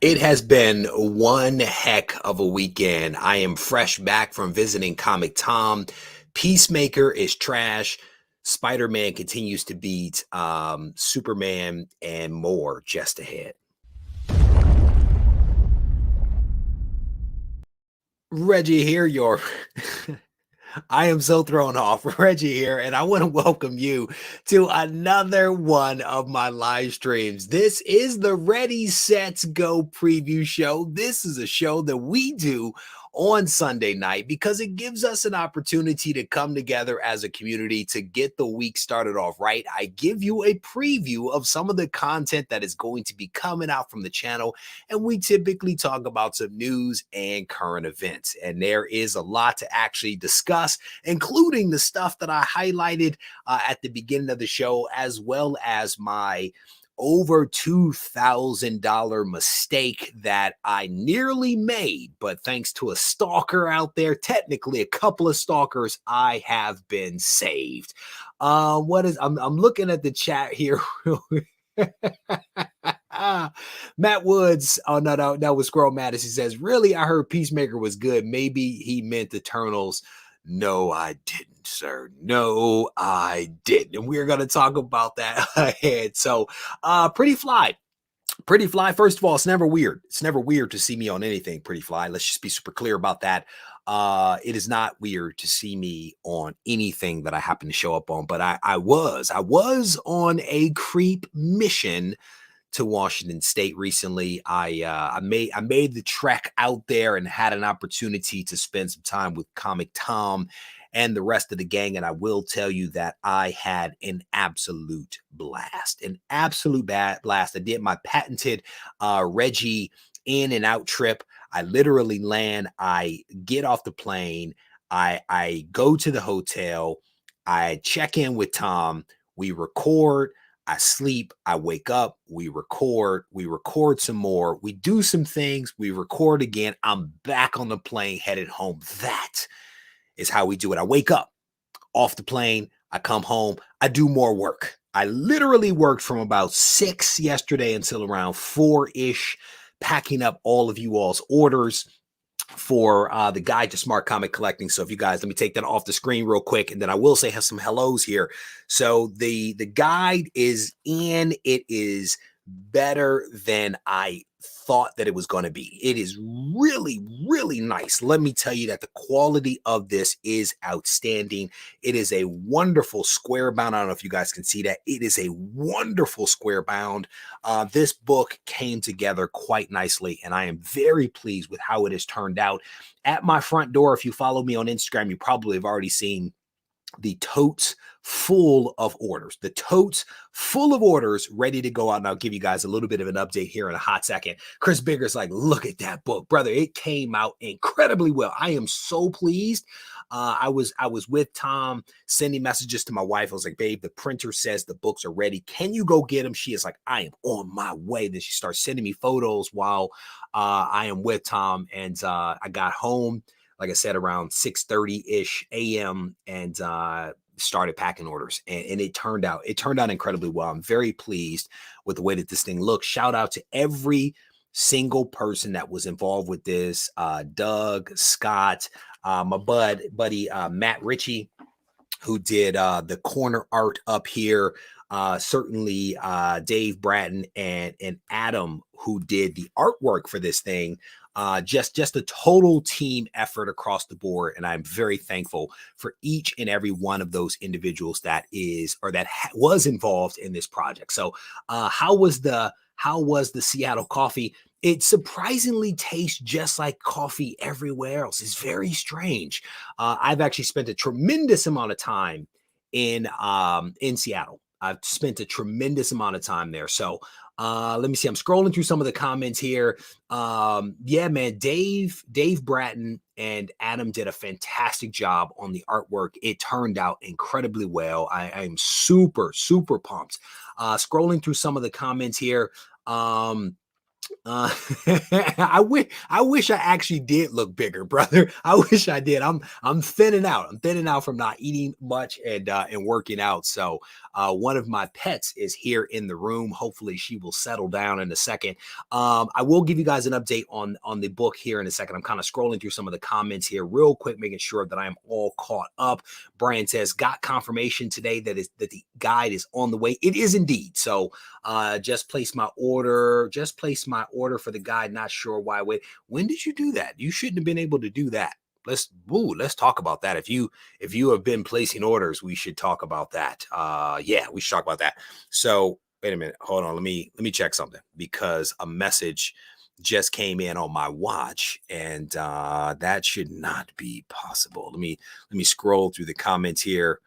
It has been one heck of a weekend. I am fresh back from visiting Comic Tom. Peacemaker is trash. Spider-Man continues to beat Superman, and more just ahead. Reggie here, your I am so thrown off. Reggie here, and I want to welcome you to another one of my live streams. This is the Ready, Set, Go preview show. This is a show that we do on Sunday night because it gives us an opportunity to come together as a community to get the week started off right. I give you a preview of some of the content that is going to be coming out from the channel, and we typically talk about some news and current events. And there is a lot to actually discuss, including the stuff that I highlighted at the beginning of the show, as well as my over $2,000 mistake that I nearly made. But thanks to a stalker out there, technically a couple of stalkers, I have been saved. I'm looking at the chat here. Matt Woods. Oh, no, that was Squirrel Mattis. He says, really, I heard Peacemaker was good. Maybe he meant Eternals. No, I didn't, sir. No, I didn't. And we're going to talk about that ahead. So, Pretty Fly. Pretty Fly, first of all, it's never weird. It's never weird to see me on anything, Pretty Fly. Let's just be super clear about that. It is not weird to see me on anything that I happen to show up on, but I was on a creep mission to Washington State recently. I made the trek out there and had an opportunity to spend some time with Comic Tom and the rest of the gang. And I will tell you that I had an absolute blast, blast. I did my patented Regie in and out trip. I literally land, I get off the plane, I go to the hotel, I check in with Tom, we record, I sleep, I wake up, we record some more, we do some things, we record again, I'm back on the plane headed home. That is how we do it. I wake up off the plane, I come home, I do more work. I literally worked from about 6 yesterday until around 4-ish, packing up all of you all's orders for the guide to smart comic collecting. So if you guys, let me take that off the screen real quick, and then I will say some hellos here. So the guide is in. It is better than I thought that it was going to be. It is really, really nice. Let me tell you that the quality of this is outstanding. It is a wonderful square bound. I don't know if you guys can see that. It is a wonderful square bound. This book came together quite nicely, and I am very pleased with how it has turned out. At my front door, if you follow me on Instagram, you probably have already seen the totes full of orders, ready to go out. And I'll give you guys a little bit of an update here in a hot second. Chris Bigger's like, look at that book, brother. It came out incredibly well. I am so pleased. I was with Tom sending messages to my wife. I was like, babe, the printer says the books are ready. Can you go get them? She is like, I am on my way. Then she starts sending me photos while I am with Tom. And I got home, like I said, around 6:30-ish a.m. and started packing orders, and it turned out incredibly well. I'm very pleased with the way that this thing looks. Shout out to every single person that was involved with this. Doug, Scott, my buddy Matt Regie, who did the corner art up here. Certainly Dave Bratton and Adam, who did the artwork for this thing. Just a total team effort across the board, and I'm very thankful for each and every one of those individuals that was involved in this project. So, how was the Seattle coffee? It surprisingly tastes just like coffee everywhere else. It's very strange. I've actually spent a tremendous amount of time in Seattle. I've spent a tremendous amount of time there. So let me see. I'm scrolling through some of the comments here. Yeah, man, Dave Bratton and Adam did a fantastic job on the artwork. It turned out incredibly well. I am super, super pumped. Scrolling through some of the comments here. Uh, I wish I actually did look bigger, brother. I wish I did. I'm thinning out. I'm thinning out from not eating much and working out. So one of my pets is here in the room. Hopefully she will settle down in a second. I will give you guys an update on the book here in a second. I'm kind of scrolling through some of the comments here real quick, making sure that I'm all caught up. Brian says, got confirmation today that the guide is on the way. It is indeed. So just placed my order. Just placed my order for the guide. Not sure why. Wait, when did you do that? You shouldn't have been able to do that. Let's talk about that. If you have been placing orders, we should talk about that. Yeah, we should talk about that. So wait a minute. Hold on. Let me check something because a message just came in on my watch, and that should not be possible. Let me scroll through the comments here.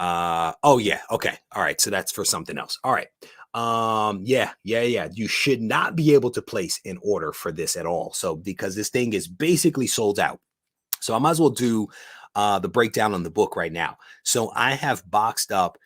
Oh yeah, okay. All right. So that's for something else. All right. Yeah. You should not be able to place an order for this at all. So because this thing is basically sold out. So I might as well do the breakdown on the book right now. So I have boxed up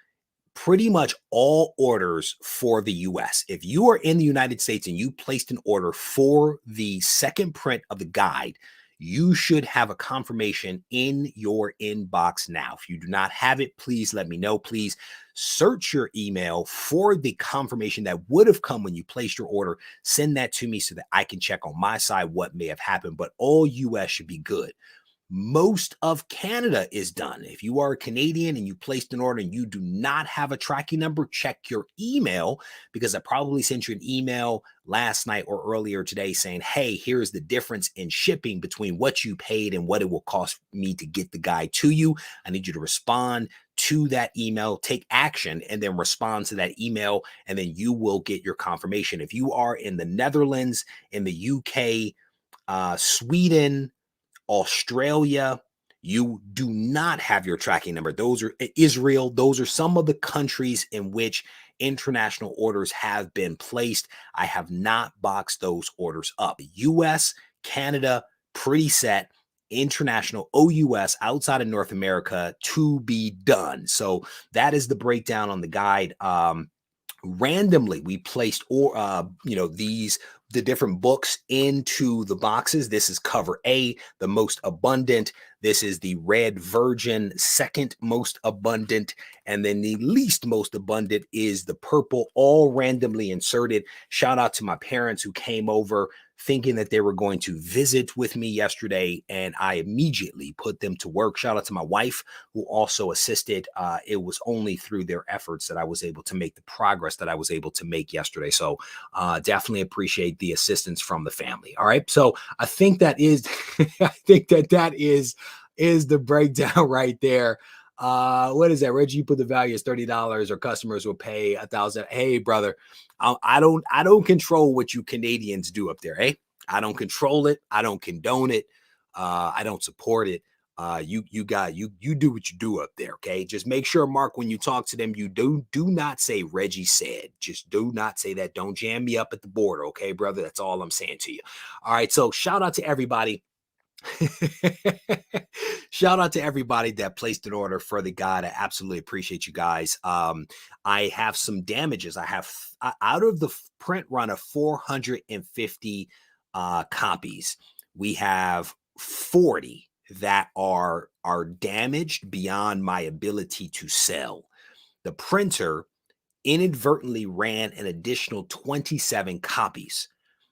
pretty much all orders for the US. If you are in the United States and you placed an order for the second print of the guide, you should have a confirmation in your inbox now. If you do not have it, please let me know. Please search your email for the confirmation that would have come when you placed your order. Send that to me so that I can check on my side what may have happened, but all US should be good. Most of Canada is done. If you are a Canadian and you placed an order and you do not have a tracking number, check your email because I probably sent you an email last night or earlier today saying, hey, here's the difference in shipping between what you paid and what it will cost me to get the guide to you. I need you to respond to that email, take action, and then respond to that email, and then you will get your confirmation. If you are in the Netherlands, in the UK, Sweden, Australia, you do not have your tracking number. Those are Israel. Those are some of the countries in which international orders have been placed. I have not boxed those orders up. US, Canada, pretty set. International OUS outside of North America to be done. So that is the breakdown on the guide. Randomly we placed the different books into the boxes. This is cover A, the most abundant. This is the red virgin, second most abundant, and then the least most abundant is the purple, all randomly inserted. Shout out to my parents who came over thinking that they were going to visit with me yesterday, and I immediately put them to work. Shout out to my wife who also assisted. It was only through their efforts that I was able to make the progress that I was able to make yesterday. So definitely appreciate the assistance from the family. All right. So I think that is, I think that is the breakdown right there. What is that? Reggie put the value as $30 or customers will pay $1,000. Hey, brother, I don't control what you Canadians do up there. I don't control it. I don't condone it. I don't support it. You do what you do up there. Okay. Just make sure, Mark, when you talk to them, you do not say Reggie said. Just do not say that. Don't jam me up at the border. Okay, brother. That's all I'm saying to you. All right. So shout out to everybody. Shout out to everybody that placed an order for the guide. I absolutely appreciate you guys. I have some damages. I have out of the print run of 450 copies, we have 40 that are damaged beyond my ability to sell. The printer inadvertently ran an additional 27 copies.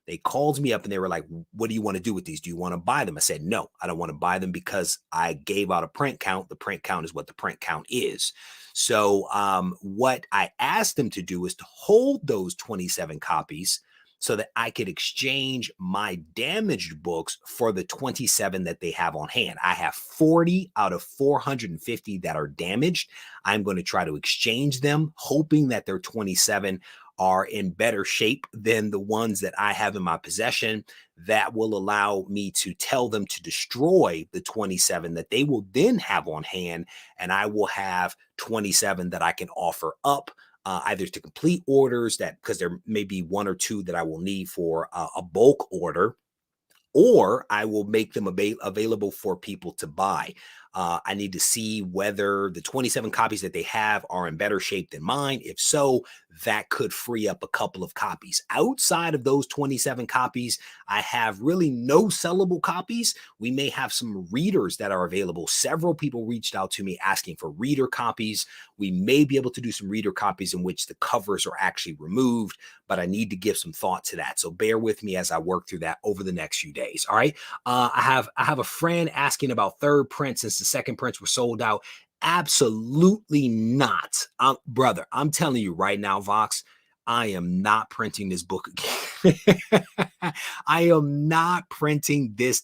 They called me up and they were like, what do you want to do with these? Do you want to buy them? I said, no, I don't want to buy them because I gave out a print count. The print count is what the print count is. So what I asked them to do is to hold those 27 copies so that I could exchange my damaged books for the 27 that they have on hand. I have 40 out of 450 that are damaged. I'm going to try to exchange them, hoping that their 27 are in better shape than the ones that I have in my possession. That will allow me to tell them to destroy the 27 that they will then have on hand, and I will have 27 that I can offer up. Either to complete orders that because there may be one or two that I will need for a bulk order, or I will make them available for people to buy. I need to see whether the 27 copies that they have are in better shape than mine. If so, that could free up a couple of copies. Outside of those 27 copies, I have really no sellable copies. We may have some readers that are available. Several people reached out to me asking for reader copies. We may be able to do some reader copies in which the covers are actually removed, but I need to give some thought to that. So bear with me as I work through that over the next few days. All right. I have a friend asking about third prints since the second prints were sold out. Absolutely not. Brother, I'm telling you right now, Vox, I am not printing this book again. I am not printing this.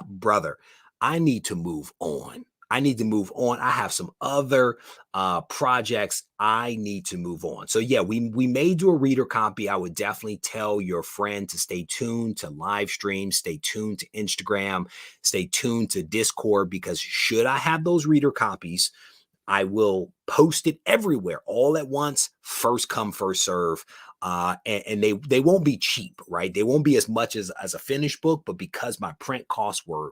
Brother, I need to move on. I need to move on. I have some other projects. I need to move on. So yeah, we may do a reader copy. I would definitely tell your friend to stay tuned to live streams, stay tuned to Instagram, stay tuned to Discord, because should I have those reader copies, I will post it everywhere all at once, first come, first serve. And they won't be cheap, right? They won't be as much as a finished book, but because my print costs were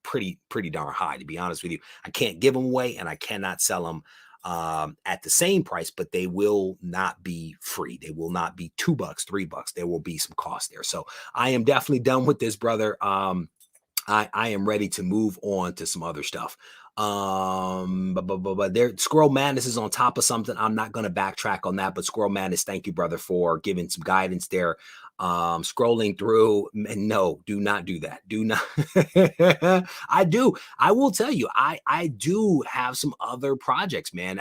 pretty darn high, to be honest with you, I can't give them away and I cannot sell them at the same price, but they will not be free. They will not be $2, $3. There will be some cost there. So I am definitely done with this, brother. I am ready to move on to some other stuff. But there, Squirrel Madness is on top of something. I'm not going to backtrack on that, but Squirrel Madness, thank you, brother, for giving some guidance there. Scrolling through, no, do not do that. Do not. I will tell you, I do have some other projects, man.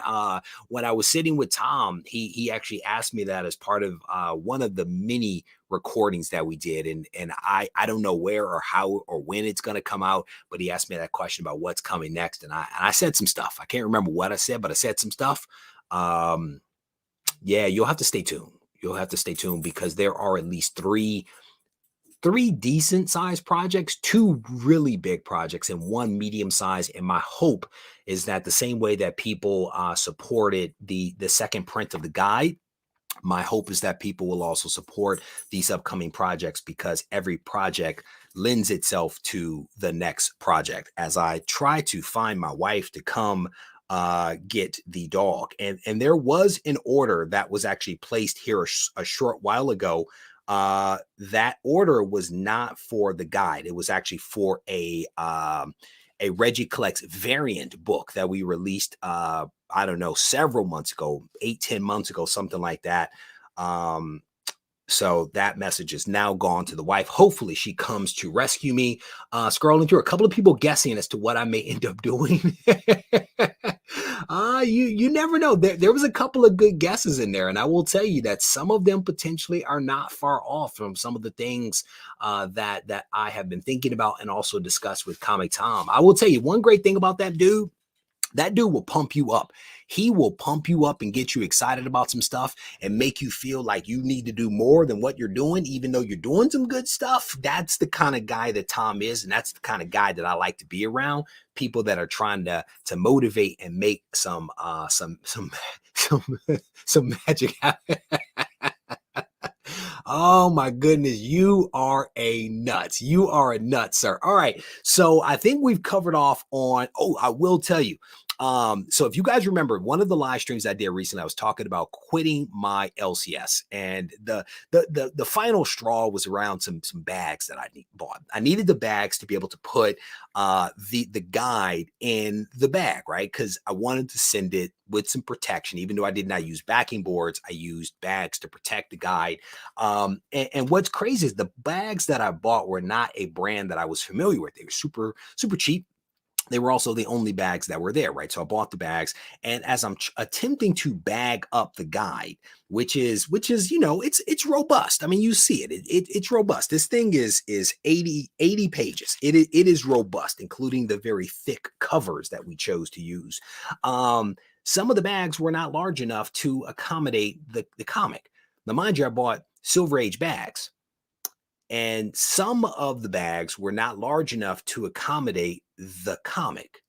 When I was sitting with Tom, he actually asked me that as part of one of the mini recordings that we did, and I don't know where or how or when it's going to come out, but he asked me that question about what's coming next, and I said some stuff. I can't remember what I said, but I said some stuff. Yeah, you'll have to stay tuned. You'll have to stay tuned because there are at least three decent sized projects, two really big projects, and one medium size. And my hope is that the same way that people supported the second print of the guide, my hope is that people will also support these upcoming projects, because every project lends itself to the next project. As I try to find my wife to come get the dog, and there was an order that was actually placed here a short while ago. That order was not for the guide. It was actually for a Regie Collects variant book that we released I don't know, several months ago, 8-10 months ago, something like that. So that message is now gone to the wife. Hopefully she comes to rescue me. Scrolling through, a couple of people guessing as to what I may end up doing. You never know. There was a couple of good guesses in there, and I will tell you that some of them potentially are not far off from some of the things that I have been thinking about and also discussed with Comic Tom. I will tell you one great thing about that dude. That dude will pump you up. He will pump you up and get you excited about some stuff and make you feel like you need to do more than what you're doing, even though you're doing some good stuff. That's the kind of guy that Tom is, and that's the kind of guy that I like to be around. People that are trying to motivate and make some magic happen. Oh my goodness, you are a nut. You are a nut, sir. All right. So I think we've covered off on, I will tell you. So if you guys remember one of the live streams I did recently, I was talking about quitting my LCS, and the final straw was around some bags that I bought. I needed the bags to be able to put the guide in the bag, right? Because I wanted to send it with some protection. Even though I did not use backing boards, I used bags to protect the guide. And what's crazy is the bags that I bought were not a brand that I was familiar with. They were super cheap. They were also the only bags that were there, right? So I bought the bags, and as I'm attempting to bag up the guide, which is it's robust. I mean, you see it. It's robust. This thing is 80 pages. It is robust, including the very thick covers that we chose to use. Some of the bags were not large enough to accommodate the comic. Now, mind you, I bought Silver Age bags, and some of the bags were not large enough to accommodate the comic.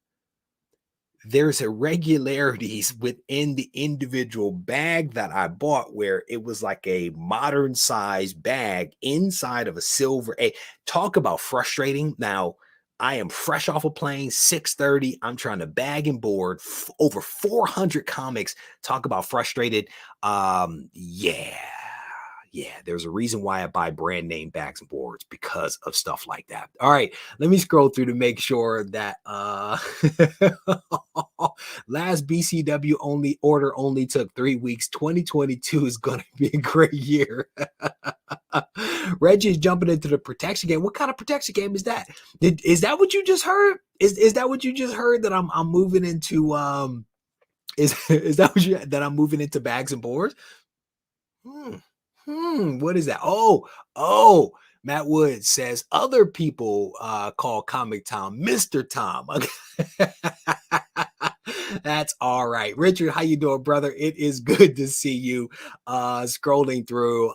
There's irregularities within the individual bag that I bought where it was like a modern size bag inside of a silver. Talk about frustrating. Now, I am fresh off a plane, 6:30. I'm trying to bag and board over 400 comics. Talk about frustrated. Yeah. Yeah, there's a reason why I buy brand name bags and boards because of stuff like that. All right, let me scroll through to make sure that last BCW only took 3 weeks. 2022 is going to be a great year. Reggie is jumping into the protection game. What kind of protection game is that? Is that what you just heard? Is that what you just heard, that I'm moving into is that what you that I'm moving into bags and boards? Hmm. What is that? Oh, Matt Wood says other people call Comic Tom Mr. Tom. Okay. That's all right. Richard, how you doing, brother? It is good to see you. Scrolling through.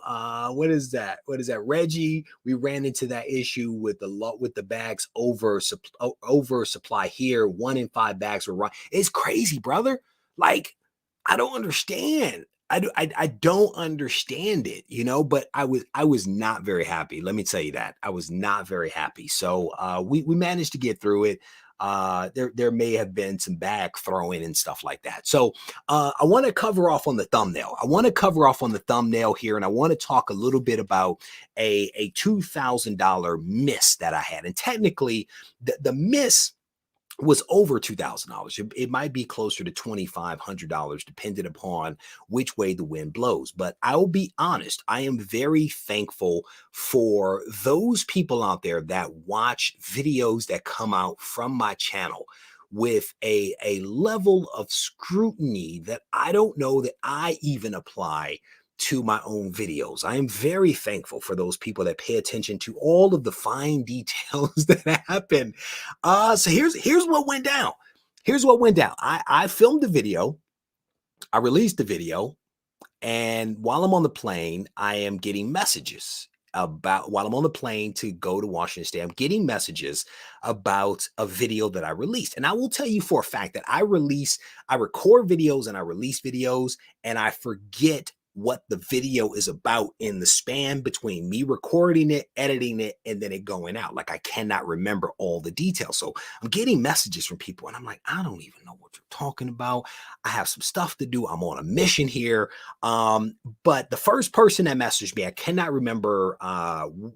What is that? What is that? Reggie, we ran into that issue with the bags oversupply here. 1 in 5 bags were wrong. It's crazy, brother. Like, I don't understand. I don't understand it, but I was not very happy. Let me tell you that. I was not very happy. So we managed to get through it. There may have been some bag throwing and stuff like that. So I want to cover off on the thumbnail. Here, and I want to talk a little bit about a $2,000 miss that I had. And technically, the miss was over $2,000. It might be closer to $2,500, depending upon which way the wind blows. But I'll be honest, I am very thankful for those people out there that watch videos that come out from my channel with a level of scrutiny that I don't know that I even apply to my own videos. I am very thankful for those people that pay attention to all of the fine details that happen. So here's what went down. I filmed the video, I released the video, and while I'm on the plane, I am getting messages while I'm on the plane to go to Washington State, I'm getting messages about a video that I released. And I will tell you for a fact that I record videos and I release videos, and I forget what the video is about in the span between me recording it, editing it, and then it going out. Like, I cannot remember all the details. So I'm getting messages from people and I'm like, I don't even know what you're talking about. I have some stuff to do. I'm on a mission here. But the first person that messaged me, I cannot remember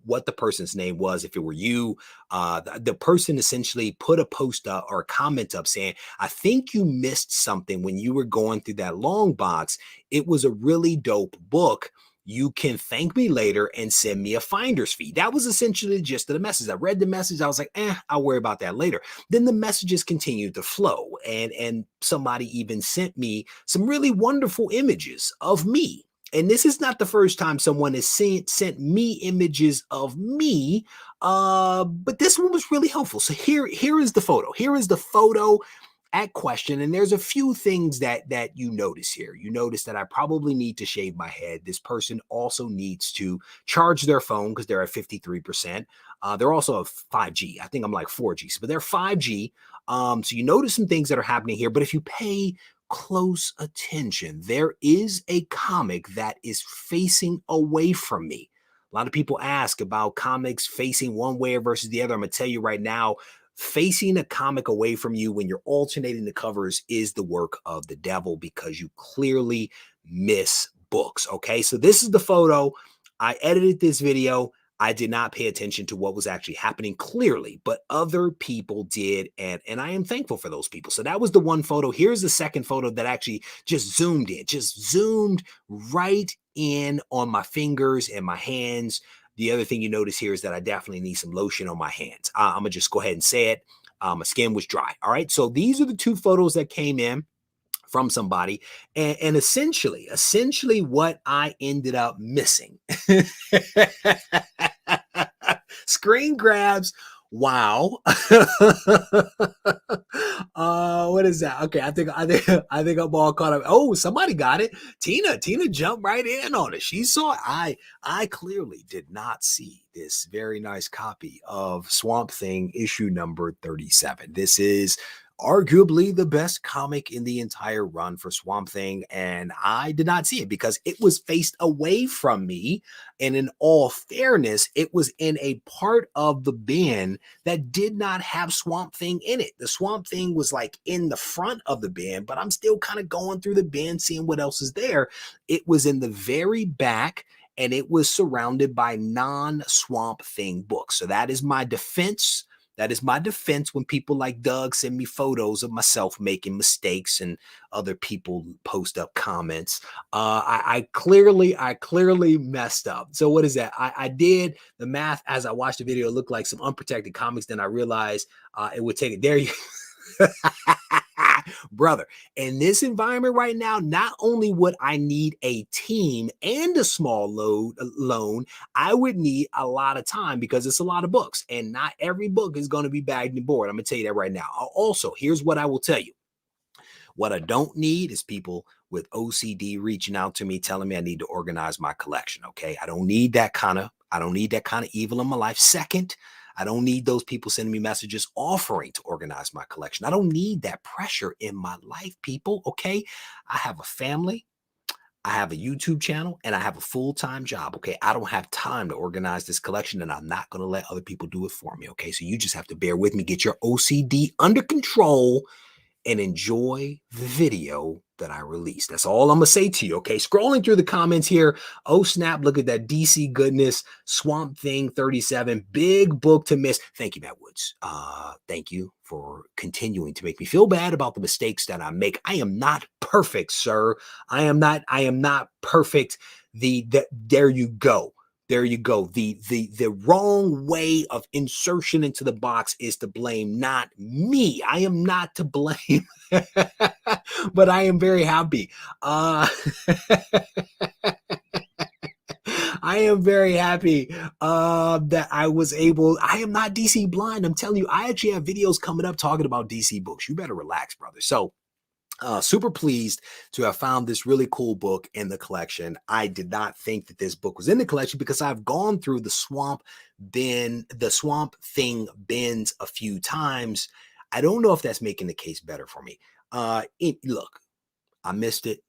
what the person's name was. If it were you, the person essentially put a post up or a comment up saying, I think you missed something when you were going through that long box. It was a really dope book. You can thank me later and send me a finder's fee. That was essentially the gist of the message. I read the message. I was like, I'll worry about that later. Then the messages continued to flow. And somebody even sent me some really wonderful images of me. And this is not the first time someone has sent me images of me, but this one was really helpful. So here is the photo. Here is the photo at question, and there's a few things that you notice here. You notice that I probably need to shave my head. This person also needs to charge their phone because they're at 53%. They're also a 5G. I think I'm like 4G, but they're 5G. So you notice some things that are happening here. But if you pay close attention, there is a comic that is facing away from me. A lot of people ask about comics facing one way versus the other. I'm going to tell you right now, facing a comic away from you when you're alternating the covers is the work of the devil, because you clearly miss books. Okay, so this is the photo. I edited this video. I did not pay attention to what was actually happening clearly, but other people did, and I am thankful for those people. So that was the one photo. Here's the second photo that actually just zoomed right in on my fingers and my hands. The other thing you notice here is that I definitely need some lotion on my hands. I'm gonna just go ahead and say it. My skin was dry. All right, so these are the two photos that came in from somebody, and essentially what I ended up missing. Screen grabs. Wow. What is that? Okay, I think I'm all caught up. Oh, somebody got it. Tina jumped right in on it. She saw it. I clearly did not see this very nice copy of Swamp Thing issue number 37. This is arguably the best comic in the entire run for Swamp Thing, and I did not see it because it was faced away from me. And in all fairness, it was in a part of the bin that did not have Swamp Thing in it. The Swamp Thing was like in the front of the bin, but I'm still kind of going through the bin, seeing what else is there. It was in the very back, and it was surrounded by non-Swamp Thing books. So that is my defense. That is my defense when people like Doug send me photos of myself making mistakes and other people post up comments. I clearly messed up. So what is that? I did the math as I watched the video. It looked like some unprotected comics. Then I realized it would take it. There you brother, in this environment right now, not only would I need a team and a small loan, I would need a lot of time because it's a lot of books, and not every book is going to be bagged and board. I'm going to tell you that right now. Also, here's what I will tell you. What I don't need is people with OCD reaching out to me telling me I need to organize my collection. Okay. I don't need that kind of evil in my life. Second, I don't need those people sending me messages offering to organize my collection. I don't need that pressure in my life, people. Okay. I have a family. I have a YouTube channel, and I have a full-time job. Okay. I don't have time to organize this collection, and I'm not going to let other people do it for me. Okay. So you just have to bear with me, get your OCD under control, and enjoy the video that I released. That's all I'm going to say to you, okay? Scrolling through the comments here. Oh, snap. Look at that DC goodness. Swamp Thing 37. Big book to miss. Thank you, Matt Woods. Thank you for continuing to make me feel bad about the mistakes that I make. I am not perfect, sir. I am not perfect. There you go. There you go. The wrong way of insertion into the box is to blame, not me. I am not to blame, but I am very happy. I am very happy that I was able. I am not DC blind. I'm telling you, I actually have videos coming up talking about DC books. You better relax, brother. So, super pleased to have found this really cool book in the collection. I did not think that this book was in the collection because I've gone through the Swamp Thing bins a few times. I don't know if that's making the case better for me. Look, I missed it.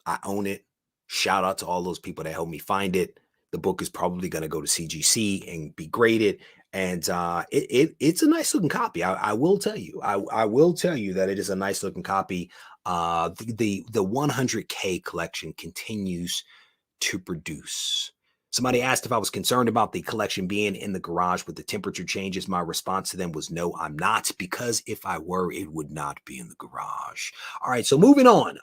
I own it. Shout out to all those people that helped me find it. The book is probably going to go to CGC and be graded. And it's a nice looking copy. I will tell you. I will tell you that it is a nice looking copy. The 100K collection continues to produce. Somebody asked if I was concerned about the collection being in the garage with the temperature changes. My response to them was no, I'm not, because if I were, it would not be in the garage. All right, so moving on.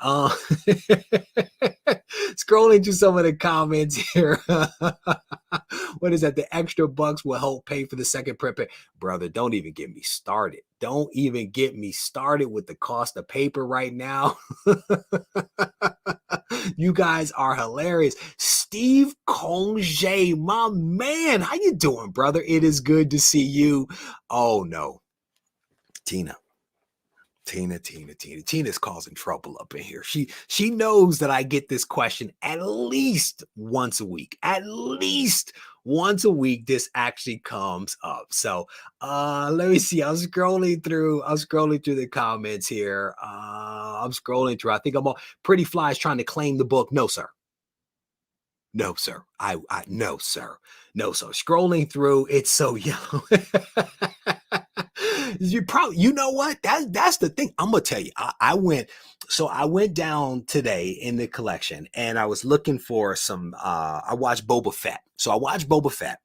Scrolling through some of the comments here. What is that? The extra bucks will help pay for the second print. Brother, don't even get me started. Don't even get me started with the cost of paper right now. You guys are hilarious. Steve Conge, my man. How you doing, brother? It is good to see you. Oh, no. Tina's causing trouble up in here. She knows that I get this question at least once a week. At least once a week, this actually comes up. So let me see. I'm scrolling through the comments here. I'm scrolling through. I think I'm all Pretty Flies trying to claim the book. No, sir. No, sir. No, sir. No, sir. Scrolling through, it's so yellow. You know what? That's the thing. I'm gonna tell you. I went down today in the collection and I was looking for some. I watched Boba Fett. So I watched Boba Fett.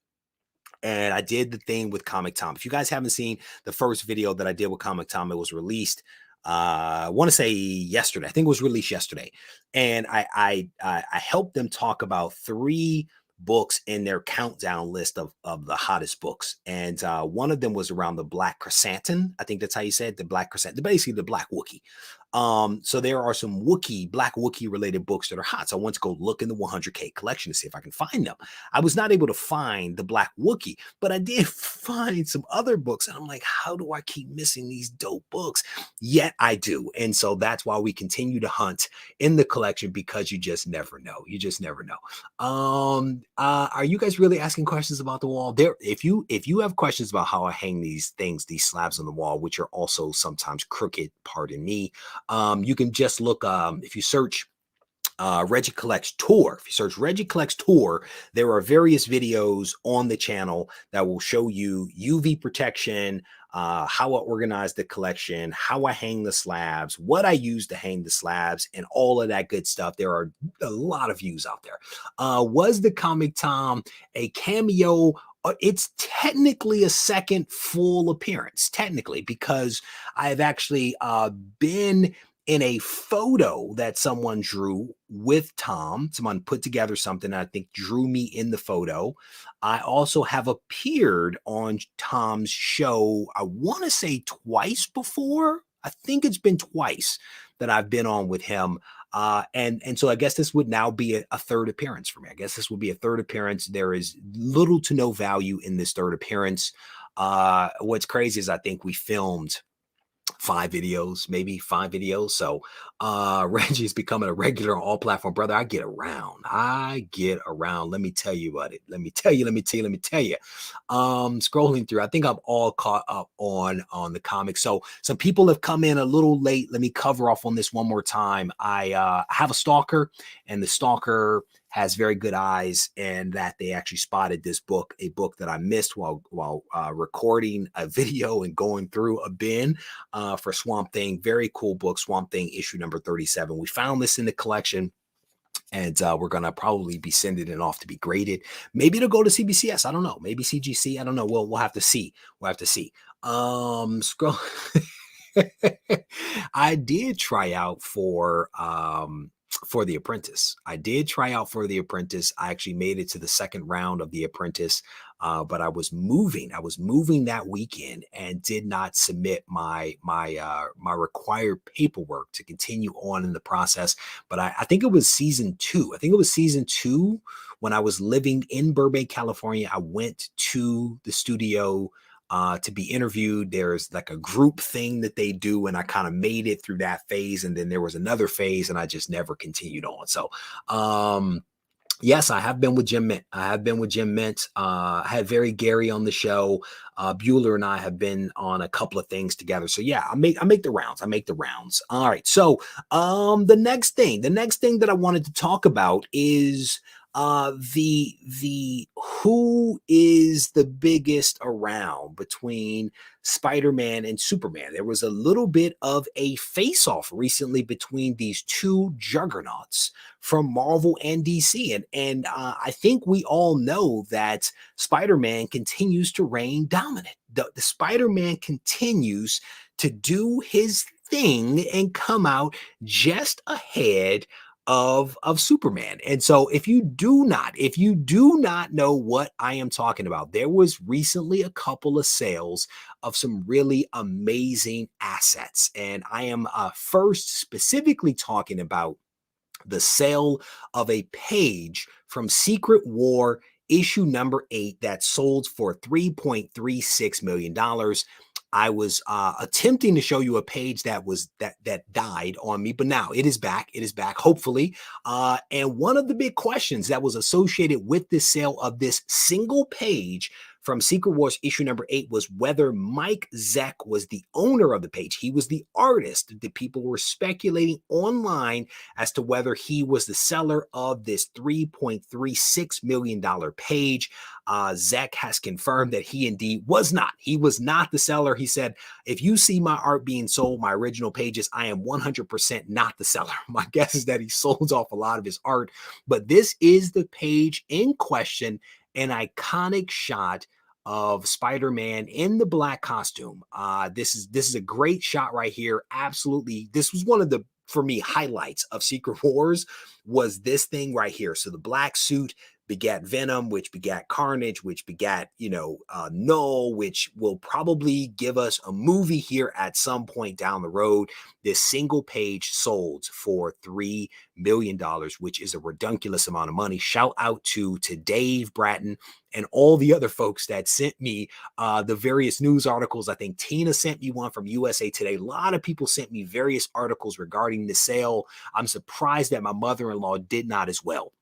And I did the thing with Comic Tom. If you guys haven't seen the first video that I did with Comic Tom, it was released. I want to say yesterday. I think it was released yesterday, and I helped them talk about 3 books in their countdown list of the hottest books, and one of them was around the Black Chrysanthemum. I think that's how you said the Black Chrysanthemum, basically the Black Wookiee. So there are some Wookiee, Black Wookiee related books that are hot. So I went to go look in the 100K collection to see if I can find them. I was not able to find the Black Wookiee, but I did find some other books. And I'm like, how do I keep missing these dope books? Yet I do. And so that's why we continue to hunt in the collection, because you just never know. You just never know. Are you guys really asking questions about the wall? There, if you have questions about how I hang these things, these slabs on the wall, which are also sometimes crooked, pardon me, you can just look, if you search Regie Collects Tour. If you search Regie Collects Tour, there are various videos on the channel that will show you UV protection, how I organize the collection, how I hang the slabs, what I use to hang the slabs, and all of that good stuff. There are a lot of views out there. Was the Comic Tom a cameo? It's technically a second full appearance, technically, because I've actually been in a photo that someone drew with Tom. Someone put together something, I think drew me in the photo. I also have appeared on Tom's show, I want to say twice before. I think it's been twice that I've been on with him. And so I guess this would now be a third appearance for me. I guess this would be a third appearance. There is little to no value in this third appearance. What's crazy is I think we filmed 5 videos, maybe 5 videos. So Reggie is becoming a regular on all platform. Brother, I get around. Let me tell you about it. Let me tell you. Scrolling through, I think I'm all caught up on the comics. So some people have come in a little late. Let me cover off on this one more time. I have a stalker, and the stalker has very good eyes, and that they actually spotted this book, a book that I missed while recording a video and going through a bin for Swamp Thing. Very cool book, Swamp Thing issue number 37. We found this in the collection, and we're going to probably be sending it off to be graded. Maybe it'll go to CBCS. I don't know. Maybe CGC. I don't know. We'll have to see. Scroll. I did try out for The Apprentice. I actually made it to the second round of The Apprentice, but I was moving that weekend and did not submit my required paperwork to continue on in the process. But I think it was season 2. When I was living in Burbank, California. I went to the studio to be interviewed. There's like a group thing that they do, and I kind of made it through that phase, and then there was another phase, and I just never continued on. So yes, I have been with Jim Mint. I had Very Gary on the show. Bueller and I have been on a couple of things together. So yeah, I make the rounds. All right. So the next thing that I wanted to talk about is the who is the biggest around between Spider-Man and Superman. There was a little bit of a face-off recently between these two juggernauts from Marvel and DC, and I think we all know that Spider-Man continues to reign dominant. The Spider-Man continues to do his thing and come out just ahead of Superman. And so if you do not know what I am talking about, there was recently a couple of sales of some really amazing assets, and I am first specifically talking about the sale of a page from Secret War issue number 8 that sold for $3.36 million. I was attempting to show you a page that died on me, but now it is back. Hopefully. And one of the big questions that was associated with the sale of this single page from Secret Wars issue number 8 was whether Mike Zeck was the owner of the page. He was the artist. The people were speculating online as to whether he was the seller of this $3.36 million page. Zeck has confirmed that he indeed was not. He was not the seller. He said, if you see my art being sold, my original pages, I am 100% not the seller. My guess is that he sold off a lot of his art, but this is the page in question, an iconic shot of Spider-Man in the black costume. This is a great shot right here. Absolutely. This was one of the, for me, highlights of Secret Wars was this thing right here. So the black suit, begat Venom, which begat Carnage, which begat, Null, which will probably give us a movie here at some point down the road. This single page sold for $3 million, which is a redunculous amount of money. Shout out to Dave Bratton and all the other folks that sent me the various news articles. I think Tina sent me one from USA Today. A lot of people sent me various articles regarding the sale. I'm surprised that my mother-in-law did not as well.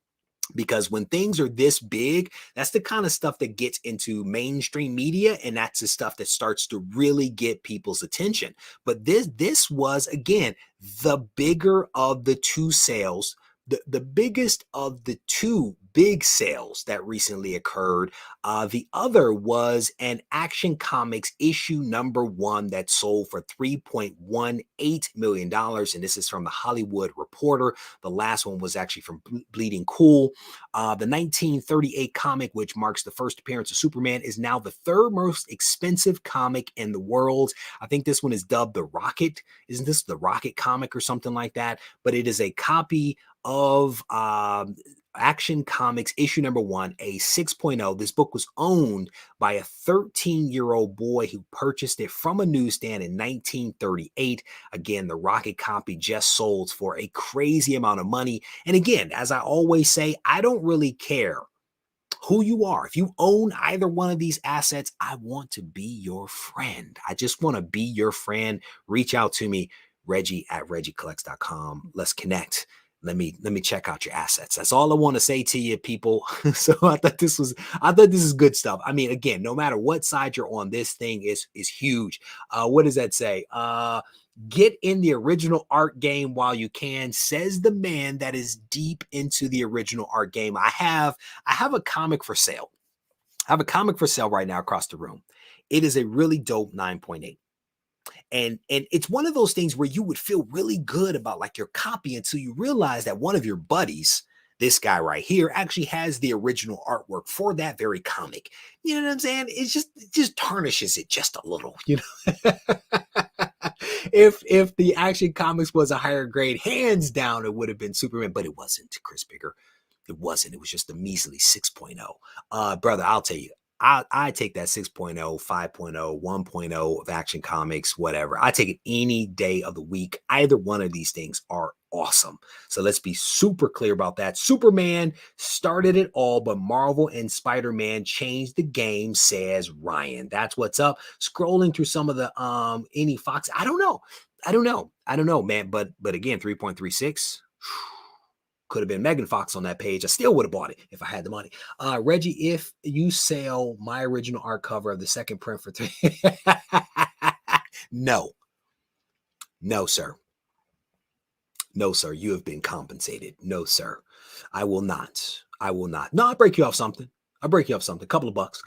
Because when things are this big, that's the kind of stuff that gets into mainstream media, and that's the stuff that starts to really get people's attention. But this was, again, the bigger of the two sales, the biggest of the two big sales that recently occurred. The other was an Action Comics issue number 1 that sold for $3.18 million. And this is from the Hollywood Reporter. The last one was actually from Bleeding Cool. The 1938 comic, which marks the first appearance of Superman, is now the third most expensive comic in the world. I think this one is dubbed the Rocket. Isn't this the Rocket comic or something like that? But it is a copy of Action Comics issue number 1, a 6.0. This book was owned by a 13-year-old boy who purchased it from a newsstand in 1938. Again, the Rocket copy just sold for a crazy amount of money. And again, as I always say, I don't really care who you are. If you own either one of these assets, I want to be your friend. I just want to be your friend. Reach out to me, Regie at regiecollects.com. Let's connect. Let me check out your assets. That's all I want to say to you, people. So I thought this is good stuff. I mean, again, no matter what side you're on, this thing is huge. What does that say? Get in the original art game while you can, says the man that is deep into the original art game. I have a comic for sale. I have a comic for sale right now across the room. It is a really dope 9.8. And it's one of those things where you would feel really good about like your copy until you realize that one of your buddies, this guy right here, actually has the original artwork for that very comic. You know what I'm saying? It just tarnishes it just a little, If the Action Comics was a higher grade, hands down, it would have been Superman, but it wasn't, Chris Bigger. It wasn't. It was just a measly 6.0. Brother, I'll tell you, I take that 6.0, 5.0, 1.0 of Action Comics, whatever. I take it any day of the week. Either one of these things are awesome. So let's be super clear about that. Superman started it all, but Marvel and Spider-Man changed the game, says Ryan. That's what's up. Scrolling through some of the any Fox. I don't know, man. But again, 3.36. Could have been Megan Fox on that page. I still would have bought it if I had the money. Reggie, if you sell my original art cover of the second print for No, sir. No, sir. You have been compensated. No, sir. I will not. No, I'll break you off something. A couple of bucks.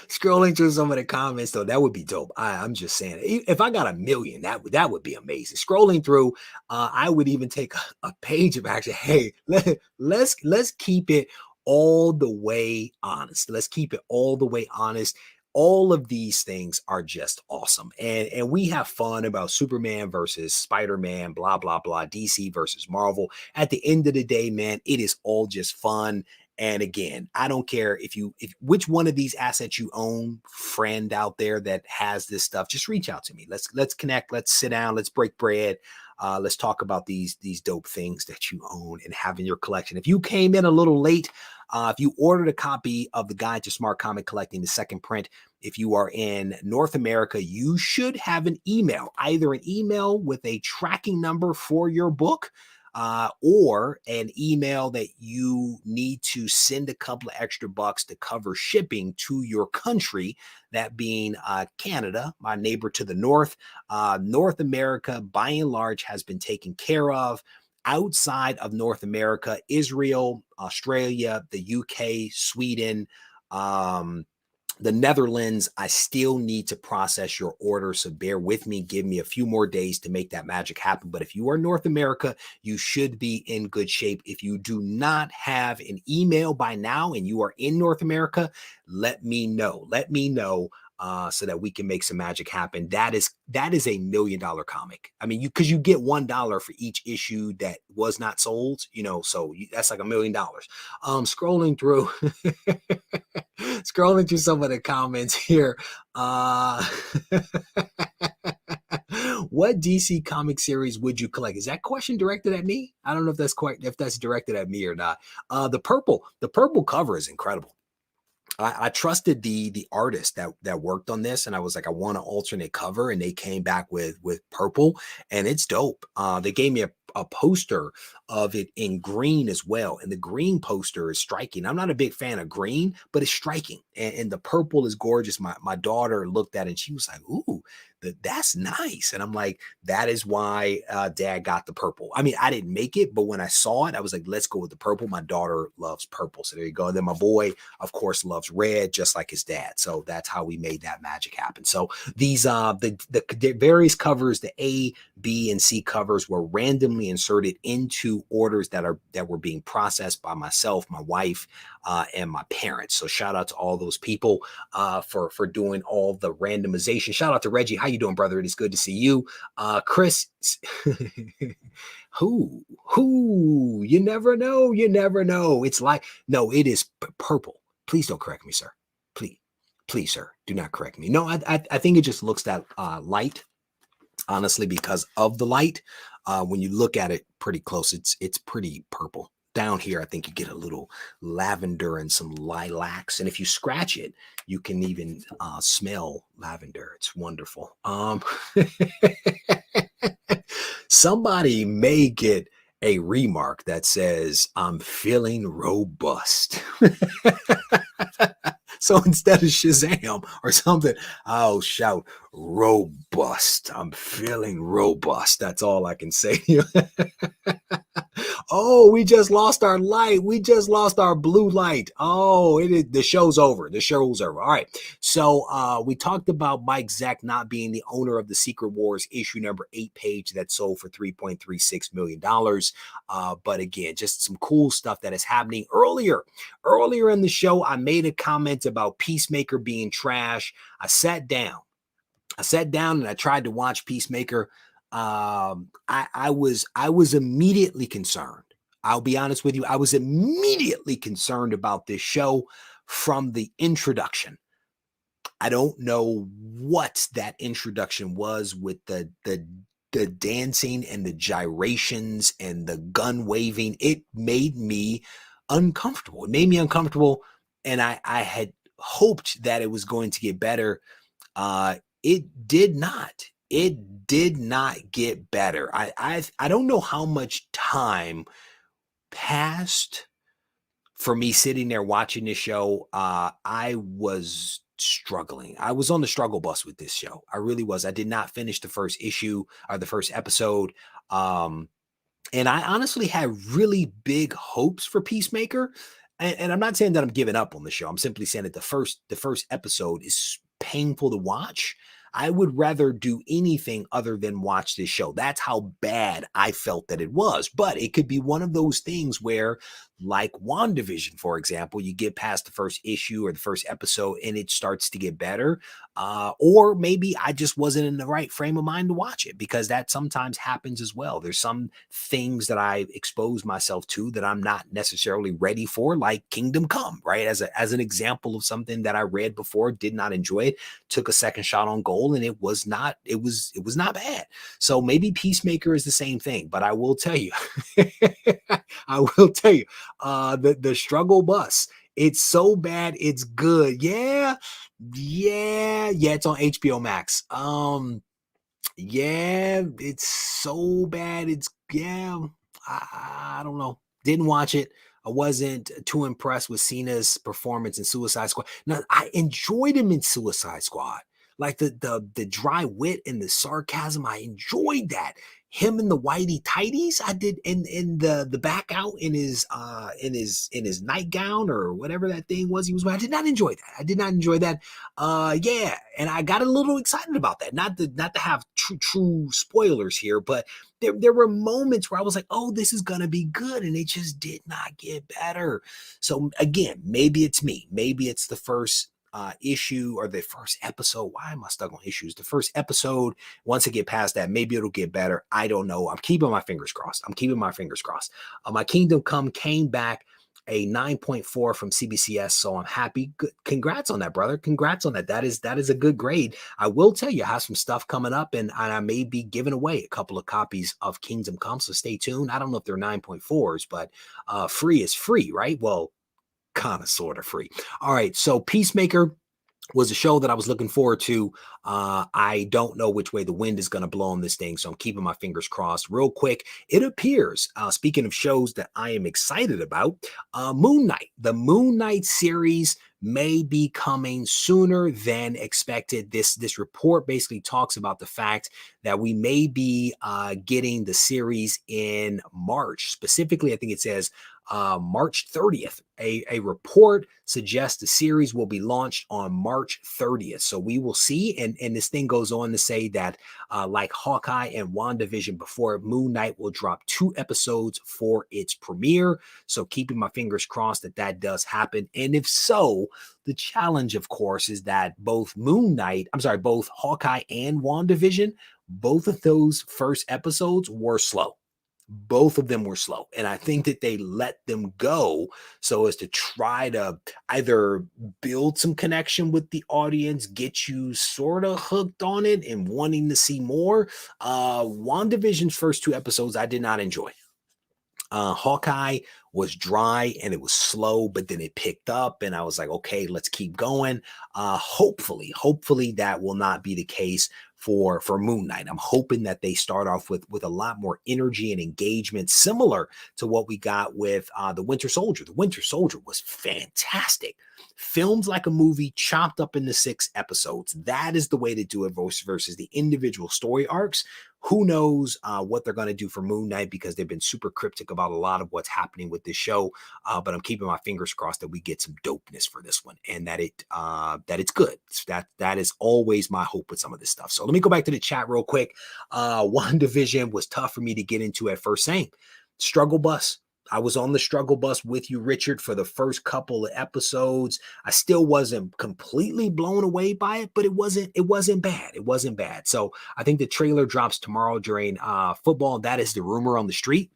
Scrolling through some of the comments, though, that would be dope. I'm just saying, if I got 1 million, that would be amazing. Scrolling through, I would even take a page of action. Hey, let's keep it all the way honest. All of these things are just awesome. And we have fun about Superman versus Spider-Man, blah, blah, blah, DC versus Marvel. At the end of the day, man, it is all just fun. And again, I don't care if which one of these assets you own, friend out there that has this stuff, just reach out to me. Let's connect. Let's sit down. Let's break bread. Let's talk about these dope things that you own and have in your collection. If you came in a little late, if you ordered a copy of the Guide to Smart Comic Collecting, the second print, if you are in North America, you should have an email, either an email with a tracking number for your book, or an email that you need to send a couple of extra bucks to cover shipping to your country, that being Canada, my neighbor to the north. North America, by and large, has been taken care of. Outside of North America, Israel, Australia, the UK, Sweden, the Netherlands, I still need to process your order, so bear with me. Give me a few more days to make that magic happen. But if you are North America, you should be in good shape. If you do not have an email by now and you are in North America, let me know. so that we can make some magic happen. That is $1 million comic. I mean, because you get $1 for each issue that was not sold, so that's like $1 million. Scrolling through, scrolling through some of the comments here. What DC comic series would you collect? Is that question directed at me? I don't know if that's directed at me or not. The purple cover is incredible. I trusted the artist that worked on this, and I was like, I want an alternate cover, and they came back with purple, and it's dope. They gave me a poster of it in green as well, and the green poster is striking. I'm not a big fan of green, but it's striking, and the purple is gorgeous. My daughter looked at it and she was like, "Ooh, that's nice," and I'm like, that is why Dad got the purple. I mean, I didn't make it, but when I saw it, I was like, let's go with the purple. My daughter loves purple, so there you go. And then my boy, of course, loves red just like his dad. So that's how we made that magic happen. So these the various covers, the A, B, and C covers were randomly inserted into orders that were being processed by myself, my wife, and my parents. So shout out to all those people for doing all the randomization. Shout out to Regie. How you doing, brother? It is good to see you. Chris, who you never know. It's like, no, it is purple. Please don't correct me, sir. Please, sir, do not correct me. No, I think it just looks that light, honestly, because of the light. When you look at it pretty close, it's pretty purple. Down here, I think you get a little lavender and some lilacs. And if you scratch it, you can even smell lavender. It's wonderful. Somebody may get a remark that says, "I'm feeling robust." So instead of Shazam or something, I'll shout, "Robust. I'm feeling robust." That's all I can say to you. Oh, we just lost our light. We just lost our blue light. Oh, the show's over. The show's over. All right. So we talked about Mike Zeck not being the owner of the Secret Wars issue number 8 page that sold for $3.36 million. But again, just some cool stuff that is happening. Earlier in the show, I made a comment about Peacemaker being trash. I sat down and I tried to watch Peacemaker. I was immediately concerned. I'll be honest with you. I was immediately concerned about this show from the introduction. I don't know what that introduction was with the dancing and the gyrations and the gun waving. It made me uncomfortable. And I had hoped that it was going to get better. It did not. It did not get better. I don't know how much time passed for me sitting there watching this show. I was struggling. I was on the struggle bus with this show. I really was. I did not finish the first issue or the first episode. And I honestly had really big hopes for Peacemaker. And I'm not saying that I'm giving up on the show. I'm simply saying that the first episode is painful to watch. I would rather do anything other than watch this show. That's how bad I felt that it was. But it could be one of those things where, like WandaVision, for example, you get past the first issue or the first episode and it starts to get better. Or maybe I just wasn't in the right frame of mind to watch it, because that sometimes happens as well. There's some things that I expose myself to that I'm not necessarily ready for, like Kingdom Come, right? As an example of something that I read before, did not enjoy it, took a second shot on goal, and it was not bad. So maybe Peacemaker is the same thing, but I will tell you, the struggle bus, it's so bad it's good. Yeah, it's on HBO Max. Yeah, it's so bad it's, I don't know. Didn't watch it. I wasn't too impressed with Cena's performance in Suicide Squad. Now, I enjoyed him in Suicide Squad. Like the dry wit and the sarcasm, I enjoyed that. Him in the whitey tighties, I did, in the back out in his nightgown or whatever that thing was he was wearing. I did not enjoy that. Yeah, and I got a little excited about that. Not to have true spoilers here, but there were moments where I was like, oh, this is gonna be good, and it just did not get better. So again, maybe it's me. Maybe it's the first issue or the first episode. Why am I stuck on issues? The first episode, once I get past that, maybe it'll get better. I don't know. I'm keeping my fingers crossed. I'm keeping my fingers crossed. My Kingdom Come came back a 9.4 from CBCS, so I'm happy. Good. Congrats on that, brother. Congrats on that. That is a good grade. I will tell you, I have some stuff coming up, and I may be giving away a couple of copies of Kingdom Come, so stay tuned. I don't know if they're 9.4s, but free is free, right? Well, kind of sort of free. All right, so Peacemaker was a show that I was looking forward to. I don't know which way the wind is going to blow on this thing, so I'm keeping my fingers crossed. Real quick, it appears, speaking of shows that I am excited about, Moon Knight, the Moon Knight series may be coming sooner than expected. This report basically talks about the fact that we may be getting the series in March. Specifically, I think it says March 30th. A report suggests the series will be launched on March 30th. So we will see. And this thing goes on to say that like Hawkeye and WandaVision before, Moon Knight will drop 2 episodes for its premiere. So keeping my fingers crossed that that does happen. And if so, the challenge, of course, is that both both Hawkeye and WandaVision, both of those first episodes were slow. Both of them were slow. And I think that they let them go so as to try to either build some connection with the audience, get you sort of hooked on it and wanting to see more. WandaVision's first 2 episodes I did not enjoy. Hawkeye was dry and it was slow, but then it picked up and I was like, okay, let's keep going. Hopefully that will not be the case for Moon Knight. I'm hoping that they start off with a lot more energy and engagement, similar to what we got with the Winter Soldier. The Winter Soldier was fantastic. Filmed like a movie, chopped up into 6 episodes. That is the way to do it versus the individual story arcs. Who knows what they're going to do for Moon Knight, because they've been super cryptic about a lot of what's happening with this show. But I'm keeping my fingers crossed that we get some dopeness for this one and that it's good. That is always my hope with some of this stuff. So let me go back to the chat real quick. WandaVision was tough for me to get into at first. Same struggle bus. I was on the struggle bus with you, Richard, for the first couple of episodes. I still wasn't completely blown away by it, but it wasn't bad. It wasn't bad. So I think the trailer drops tomorrow during football. That is the rumor on the street.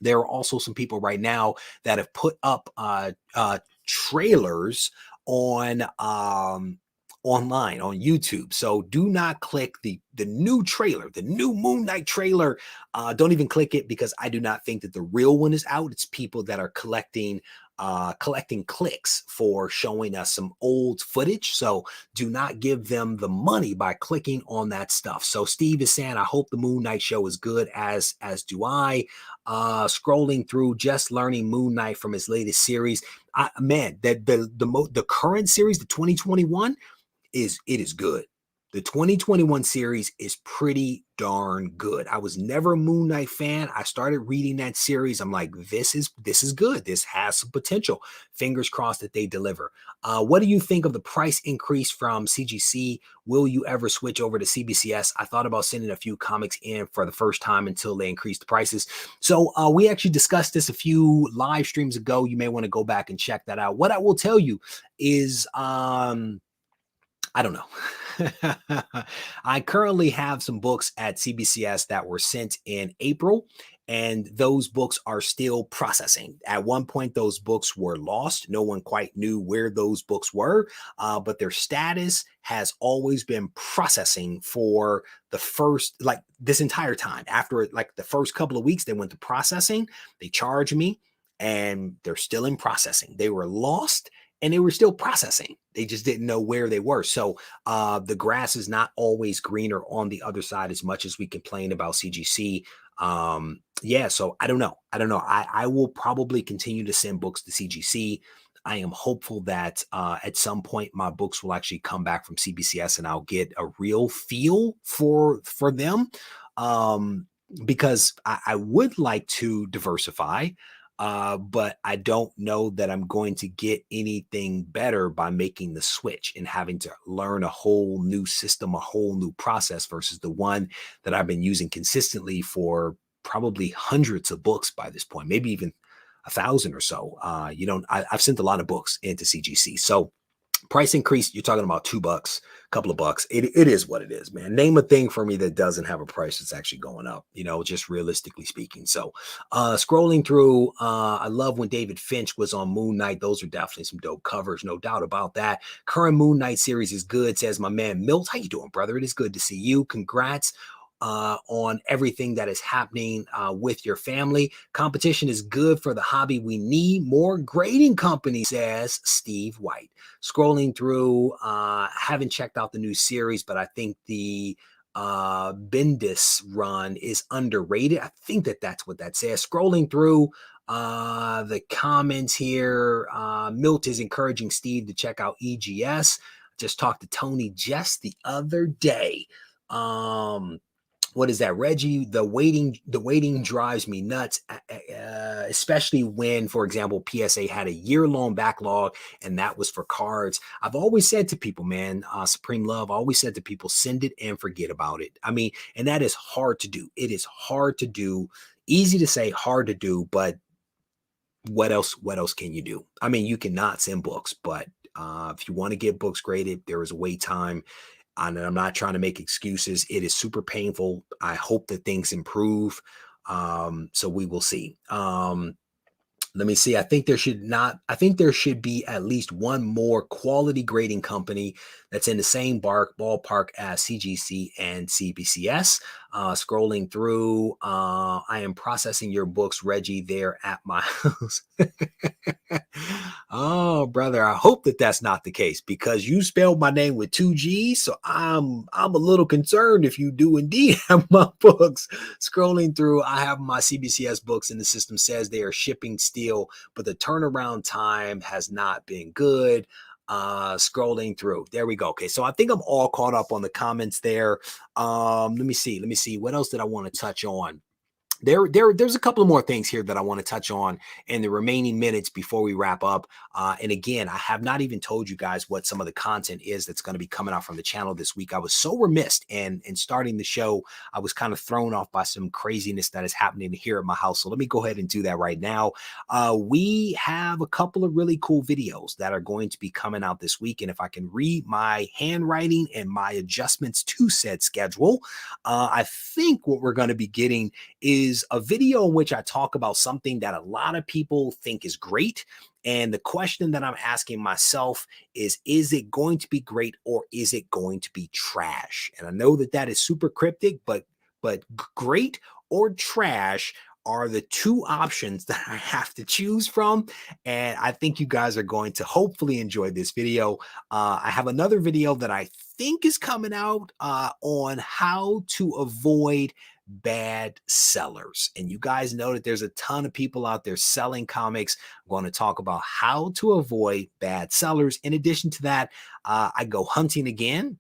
There are also some people right now that have put up trailers on online on YouTube. So do not click the new trailer, the new Moon Knight trailer. Don't even click it, because I do not think that the real one is out. It's people that are collecting clicks for showing us some old footage. So do not give them the money by clicking on that stuff. So Steve is saying, I hope the Moon Knight show is good, as do I. Scrolling through, just learning Moon Knight from his latest series. Man, the current series, the 2021, it is good. The 2021 series is pretty darn good. I was never a Moon Knight fan. I started reading that series. I'm like, this is good. This has some potential. Fingers crossed that they deliver. What do you think of the price increase from CGC? Will you ever switch over to CBCS? I thought about sending a few comics in for the first time until they increased the prices. So we actually discussed this a few live streams ago. You may want to go back and check that out. What I will tell you is, I don't know. I currently have some books at CBCS that were sent in April, and those books are still processing. At one point, those books were lost. No one quite knew where those books were, but their status has always been processing for the first, like this entire time. After like the first couple of weeks, they went to processing. They charged me, and they're still in processing. They were lost, and they were still processing. They just didn't know where they were. So the grass is not always greener on the other side, as much as we complain about CGC. Yeah, so I don't know. I will probably continue to send books to CGC. I am hopeful that at some point my books will actually come back from CBCS and I'll get a real feel for them, because I would like to diversify. But I don't know that I'm going to get anything better by making the switch and having to learn a whole new system, a whole new process versus the one that I've been using consistently for probably hundreds of books by this point, maybe even 1,000 or so. I've sent a lot of books into CGC. So Price increase, you're talking about $2, a couple of bucks. It is what it is, man. Name a thing for me that doesn't have a price that's actually going up, just realistically speaking. So scrolling through, I love when David Finch was on Moon Knight. Those are definitely some dope covers, no doubt about that. Current Moon Knight series is good, says my man Milt. How you doing, brother? It is good to see you. Congrats on everything that is happening with your family. Competition is good for the hobby. We need more grading companies, says Steve White. Scrolling through, haven't checked out the new series, but I think the Bendis run is underrated. I think that's what that says. Scrolling through the comments here, Milt is encouraging Steve to check out EGS. Just talked to Tony just the other day. What is that, Regie? The waiting drives me nuts, especially when, for example, PSA had a year-long backlog, and that was for cards. I've always said to people, man, Supreme Love, I always said to people, send it and forget about it. I mean, and that is hard to do. It is hard to do. Easy to say, hard to do, but what else can you do? I mean, you cannot send books, but if you want to get books graded, there is a wait time. And I'm not trying to make excuses. It is super painful. I hope that things improve. So we will see. Let me see. I think there should be at least one more quality grading company that's in the same ballpark as CGC and CBCS. Scrolling through, I am processing your books, Regie, there at my house. Oh, brother, I hope that that's not the case, because you spelled my name with 2 G's. So I'm a little concerned if you do indeed have my books. Scrolling through, I have my CBCS books, and the system says they are shipping still, but the turnaround time has not been good. Scrolling through, there we go. Okay, so I think I'm all caught up on the comments there. Let me see what else did I want to touch on. There's a couple of more things here that I want to touch on in the remaining minutes before we wrap up. And again, I have not even told you guys what some of the content is that's going to be coming out from the channel this week. I was so remiss in starting the show. I was kind of thrown off by some craziness that is happening here at my house. So let me go ahead and do that right now. We have a couple of really cool videos that are going to be coming out this week. And if I can read my handwriting and my adjustments to said schedule, I think what we're going to be getting is a video in which I talk about something that a lot of people think is great. And the question that I'm asking myself is it going to be great, or is it going to be trash? And I know that is super cryptic, but great or trash are the two options that I have to choose from. And I think you guys are going to hopefully enjoy this video. I have another video that I think is coming out on how to avoid bad sellers. And you guys know that there's a ton of people out there selling comics. I'm going to talk about how to avoid bad sellers. In addition to that, I go hunting again.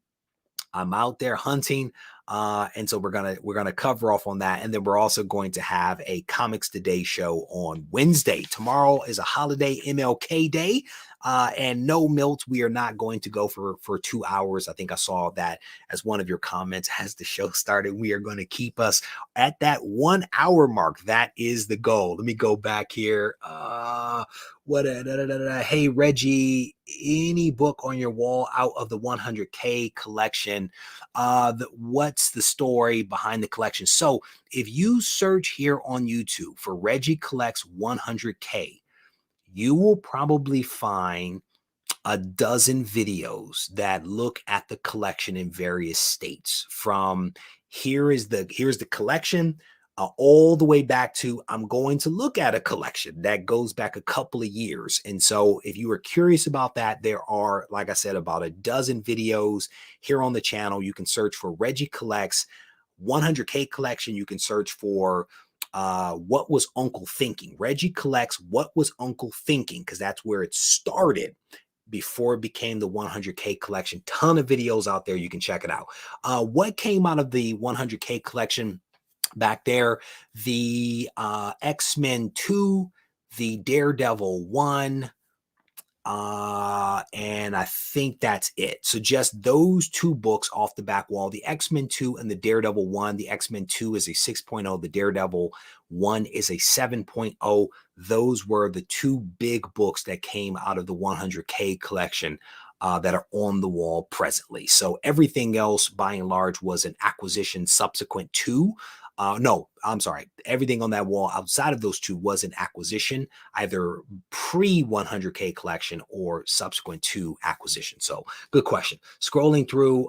I'm out there hunting. And so we're gonna cover off on that. And then we're also going to have a Comics Today show on Wednesday. Tomorrow is a holiday, MLK Day. And no, Milt, we are not going to go for 2 hours. I think I saw that as one of your comments as the show started. We are going to keep us at that 1 hour mark. That is the goal. Let me go back here. Hey, Regie, any book on your wall out of the 100K collection? What's the story behind the collection? So if you search here on YouTube for Regie Collects 100K, you will probably find a dozen videos that look at the collection in various states. From here's the collection, all the way back to I'm going to look at a collection that goes back a couple of years. And so if you are curious about that, there are, like I said, about a dozen videos here on the channel. You can search for Regie Collects 100K collection. You can search for what was Uncle thinking? Regie Collects What Was Uncle Thinking? Because that's where it started before it became the 100K collection. Ton of videos out there. You can check it out. What came out of the 100K collection back there? The X-Men 2, the Daredevil 1, and I think that's it. So just those two books off the back wall, the X-Men 2 and the Daredevil 1. The X-Men 2 is a 6.0. The Daredevil 1 is a 7.0. Those were the two big books that came out of the 100K collection. that are on the wall presently. So everything else, by and large, was an acquisition subsequent to. No, I'm sorry. Everything on that wall outside of those two was an acquisition, either pre 100K collection or subsequent to acquisition. So good question. Scrolling through,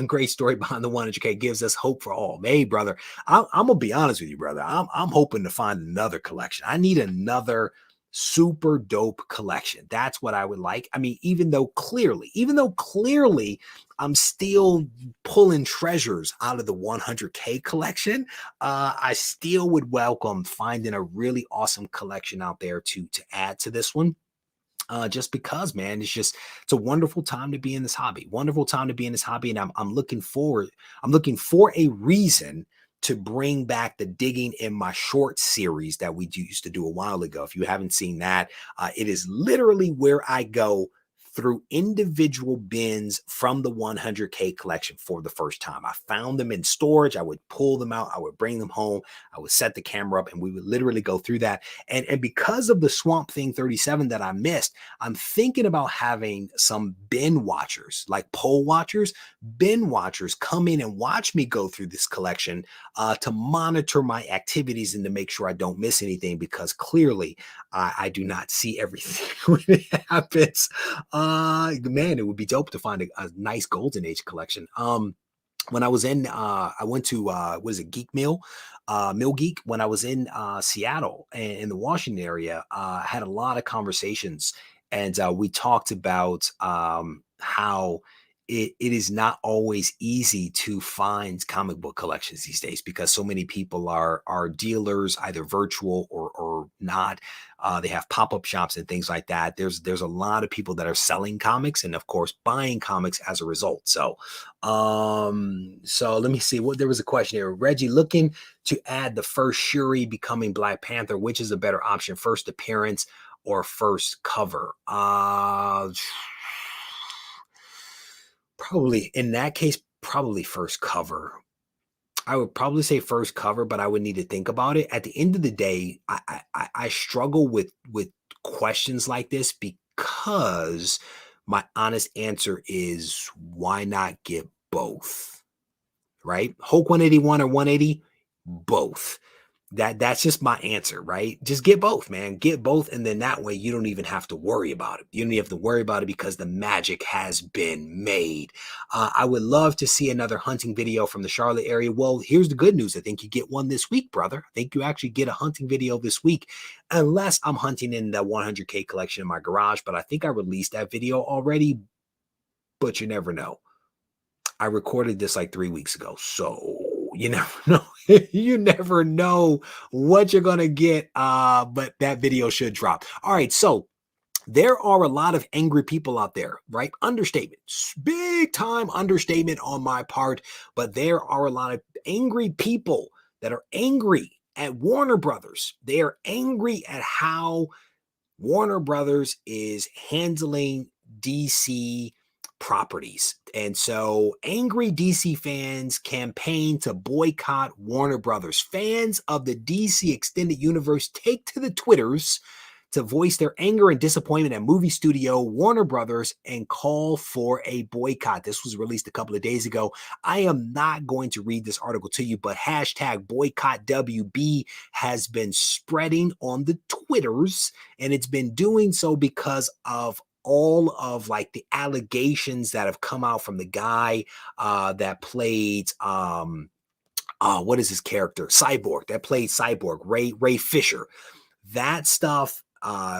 great story behind the 100K gives us hope for all. Hey, brother, I'm gonna be honest with you, brother. I'm hoping to find another collection. I need another super dope collection. That's what I would like. I mean, even though clearly I'm still pulling treasures out of the 100K collection, I still would welcome finding a really awesome collection out there to add to this one. Just because, man, it's a wonderful time to be in this hobby. Wonderful time to be in this hobby, and I'm looking forward. I'm looking for a reason to bring back the digging in my short series that we used to do a while ago. If you haven't seen that, it is literally where I go through individual bins from the 100K collection for the first time. I found them in storage. I would pull them out. I would bring them home. I would set the camera up, and we would literally go through that. And because of the Swamp Thing 37 that I missed, I'm thinking about having some bin watchers, like poll watchers, bin watchers come in and watch me go through this collection to monitor my activities and to make sure I don't miss anything, because clearly I do not see everything when it happens. Man, it would be dope to find a nice golden age collection. When I was in, I went to, what is it, Geek Mill, Mill Geek. When I was in Seattle and in the Washington area, I had a lot of conversations, and we talked about how it is not always easy to find comic book collections these days, because so many people are dealers, either virtual or not. They have pop-up shops and things like that. There's a lot of people that are selling comics, and of course buying comics as a result. So let me see what there was a question here. Reggie, looking to add the first Shuri becoming Black Panther, which is a better option, first appearance or first cover? Probably in that case, probably first cover. I would probably say first cover, but I would need to think about it. At the end of the day, I struggle with questions like this, because my honest answer is, why not get both? Right? Hulk 181 or 180, both. That's just my answer, right? Just get both, man. Get both, and then that way you don't even have to worry about it. You don't even have to worry about it, because the magic has been made. I would love to see another hunting video from the Charlotte area. Well, here's the good news. I think you get one this week, brother. I think you actually get a hunting video this week, unless I'm hunting in the 100K collection in my garage. But I think I released that video already, but you never know. I recorded this like 3 weeks ago, so you never know. You never know what you're gonna get, but that video should drop. All right, so there are a lot of angry people out there, right? Understatement, big time understatement on my part, but there are a lot of angry people that are angry at Warner Brothers. They are angry at how Warner Brothers is handling DC properties. And so angry DC fans campaign to boycott Warner Brothers. Fans of the DC Extended Universe take to the Twitters to voice their anger and disappointment at movie studio Warner Brothers and call for a boycott. This was released a couple of days ago. I am not going to read this article to you, but hashtag boycott WB has been spreading on the Twitters, and it's been doing so because of all of like the allegations that have come out from the guy that played what is his character? Cyborg, that played Cyborg, Ray Fisher. That stuff,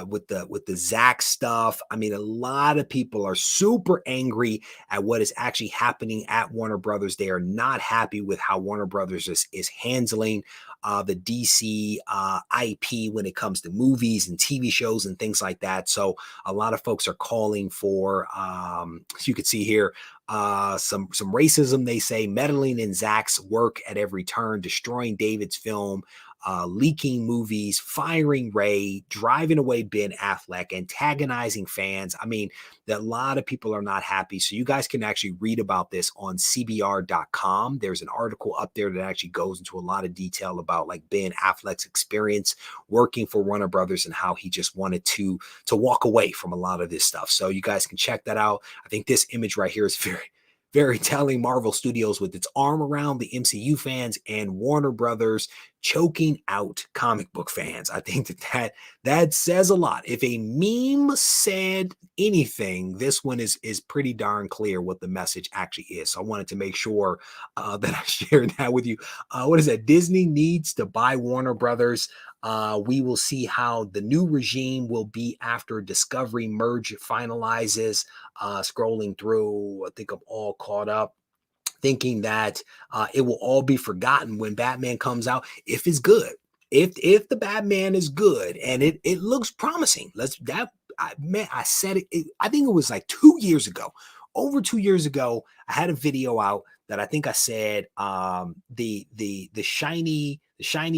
with the Zach stuff. I mean, a lot of people are super angry at what is actually happening at Warner Brothers. They are not happy with how Warner Brothers is handling the DC IP when it comes to movies and TV shows and things like that. So a lot of folks are calling for, as you can see here, some racism. They say meddling in Zach's work at every turn, destroying David's film. leaking movies, firing Ray, driving away Ben Affleck, antagonizing fans. I mean, that a lot of people are not happy. So you guys can actually read about this on CBR.com. There's an article up there that actually goes into a lot of detail about like Ben Affleck's experience working for Warner Brothers and how he just wanted to walk away from a lot of this stuff. So you guys can check that out. I think this image right here is very telling. Marvel Studios with its arm around the MCU fans and Warner Brothers choking out comic book fans. I think that says a lot. If a meme said anything, this one is pretty darn clear what the message actually is. So I wanted to make sure that I shared that with you. What is that? Disney needs to buy Warner Brothers. We will see how the new regime will be after Discovery merge finalizes. Scrolling through, I think I'm all caught up, thinking that it will all be forgotten when Batman comes out if it's good. If the Batman is good and it looks promising, I said it. I think it was like 2 years ago, over 2 years ago. I had a video out that I think I said the shiny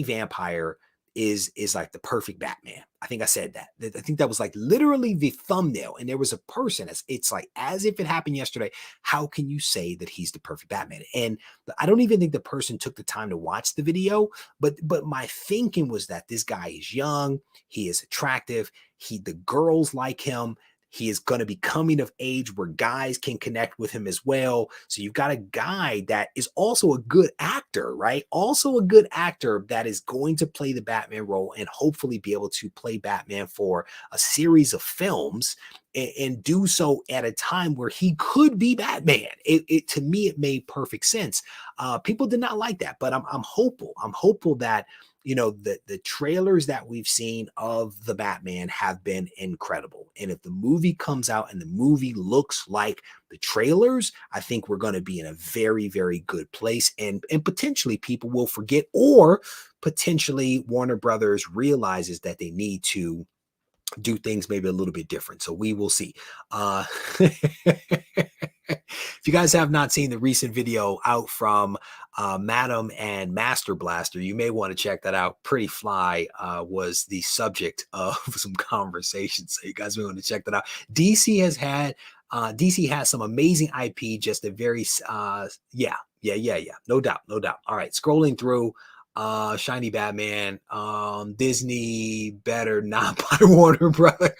vampire is like the perfect Batman. I think I said that. I think that was like literally the thumbnail. And there was a person, it's like as if it happened yesterday. How can you say that he's the perfect Batman? And I don't even think the person took the time to watch the video, but my thinking was that this guy is young, he is attractive, the girls like him. He is going to be coming of age where guys can connect with him as well. So you've got a guy that is also a good actor, right? Also a good actor that is going to play the Batman role and hopefully be able to play Batman for a series of films and do so at a time where he could be Batman. To me, it made perfect sense. People did not like that, but I'm hopeful. I'm hopeful that the trailers that we've seen of the Batman have been incredible. And if the movie comes out and the movie looks like the trailers, I think we're going to be in a very, very good place. And potentially people will forget, or potentially Warner Brothers realizes that they need to do things maybe a little bit different. So we will see. If you guys have not seen the recent video out from Madam and Master Blaster, you may want to check that out. Pretty Fly was the subject of some conversations. So you guys may want to check that out. DC has some amazing IP, just a very, yeah. No doubt. All right. Scrolling through, shiny Batman, Disney better not buy Warner Brother.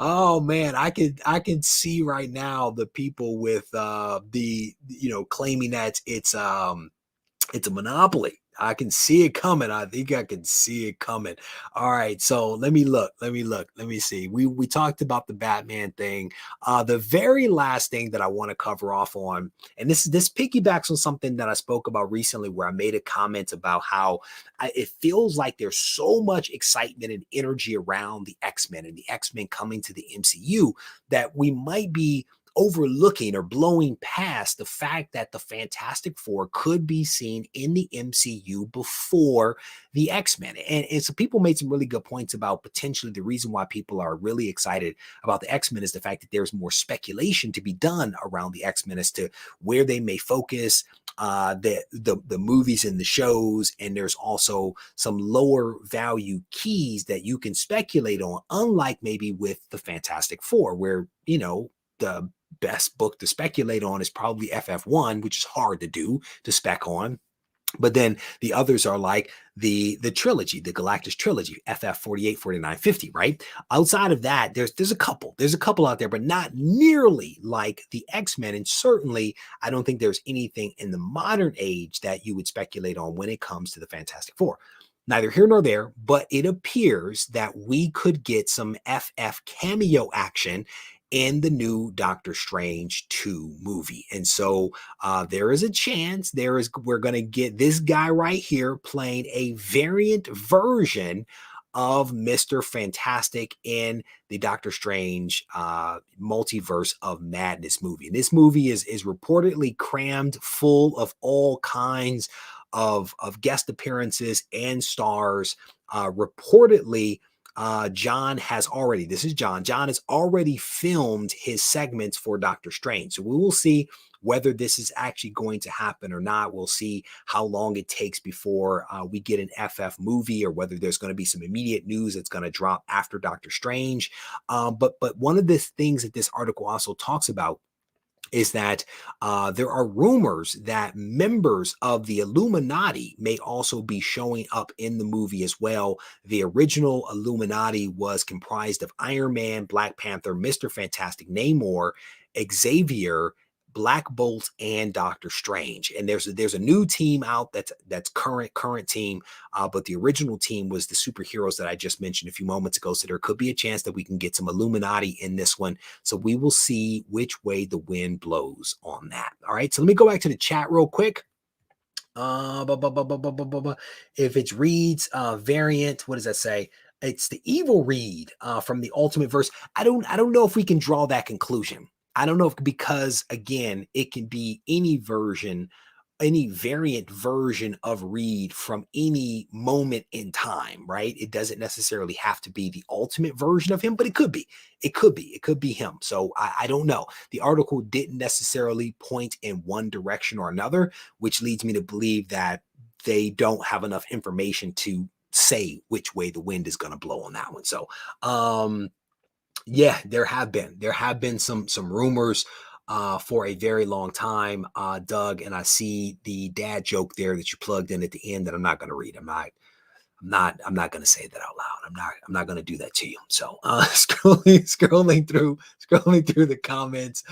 Oh man, I can see right now the people with claiming that it's a monopoly. I can see it coming. I think I can see it coming. All right, so let me look. Let me see. We talked about the Batman thing. The very last thing that I want to cover off on, and this piggybacks on something that I spoke about recently, where I made a comment about how it feels like there's so much excitement and energy around the X-Men and the X-Men coming to the MCU that we might be overlooking or blowing past the fact that the Fantastic Four could be seen in the MCU before the X-Men. And so people made some really good points about potentially the reason why people are really excited about the X-Men is the fact that there's more speculation to be done around the X-Men as to where they may focus the movies and the shows. And there's also some lower value keys that you can speculate on, unlike maybe with the Fantastic Four, where, the best book to speculate on is probably FF1, which is hard to do, to spec on. But then the others are like the trilogy, the Galactus trilogy, FF 48, 49, 50, right? Outside of that, there's a couple out there, but not nearly like the X-Men. And certainly, I don't think there's anything in the modern age that you would speculate on when it comes to the Fantastic Four. Neither here nor there, but it appears that we could get some FF cameo action in the new Doctor Strange 2 movie. And so there is a chance we're going to get this guy right here playing a variant version of Mr. Fantastic in the Doctor Strange Multiverse of Madness movie. And this movie is reportedly crammed full of all kinds of guest appearances and stars. Reportedly, John has already filmed his segments for Doctor Strange. So we will see Whether this is actually going to happen or not, we'll see how long it takes before we get an FF movie, or whether there's going to be some immediate news that's going to drop after Doctor Strange. But one of the things that this article also talks about is that there are rumors that members of the Illuminati may also be showing up in the movie as well. The original Illuminati was comprised of Iron Man, Black Panther, Mr. Fantastic, Namor, Xavier, Black Bolt, and Doctor Strange. And there's a new team out that's current team, but the original team was the superheroes that I just mentioned a few moments ago. So there could be a chance that we can get some Illuminati in this one. So we will see which way the wind blows on that. All right. So let me go back to the chat real quick. If it's Reed's variant, what does that say? It's the evil Reed from the Ultimate Verse. I don't know if we can draw that conclusion. I don't know if, because again, it can be any version, any variant version of Reed from any moment in time, right? It doesn't necessarily have to be the ultimate version of him, but it could be. It could be him. So I don't know. The article didn't necessarily point in one direction or another, which leads me to believe that they don't have enough information to say which way the wind is going to blow on that one. So, yeah, there have been some rumors for a very long time, Doug, and I see the dad joke there that you plugged in at the end that I'm not going to read. I'm not going to say that out loud. I'm not going to do that to you. So scrolling through the comments,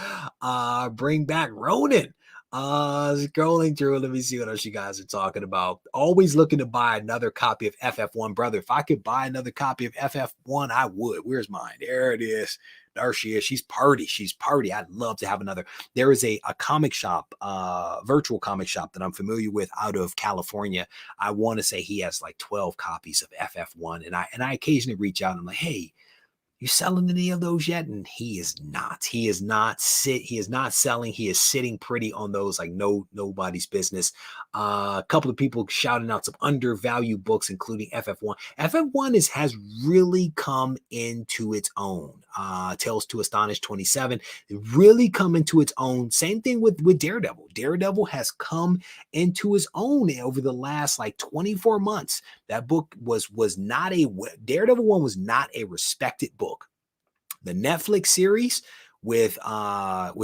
bring back Ronan. Scrolling through, let me see what else you guys are talking about. Always looking to buy another copy of FF1, brother. If I could buy another copy of FF1, I would. Where's mine? There it is. There she is. She's party. I'd love to have another. There is a comic shop, virtual comic shop that I'm familiar with out of California. I want to say he has like 12 copies of FF1, and I occasionally reach out and I'm like, hey, you selling any of those yet? And he is not. He is not selling. He is sitting pretty on those like nobody's business. A couple of people shouting out some undervalued books, including FF1. FF1 has really come into its own. Tales to Astonish 27 really come into its own. Same thing with Daredevil. Daredevil has come into his own over the last like 24 months. That book was not a Daredevil 1 was not a respected book. The Netflix series with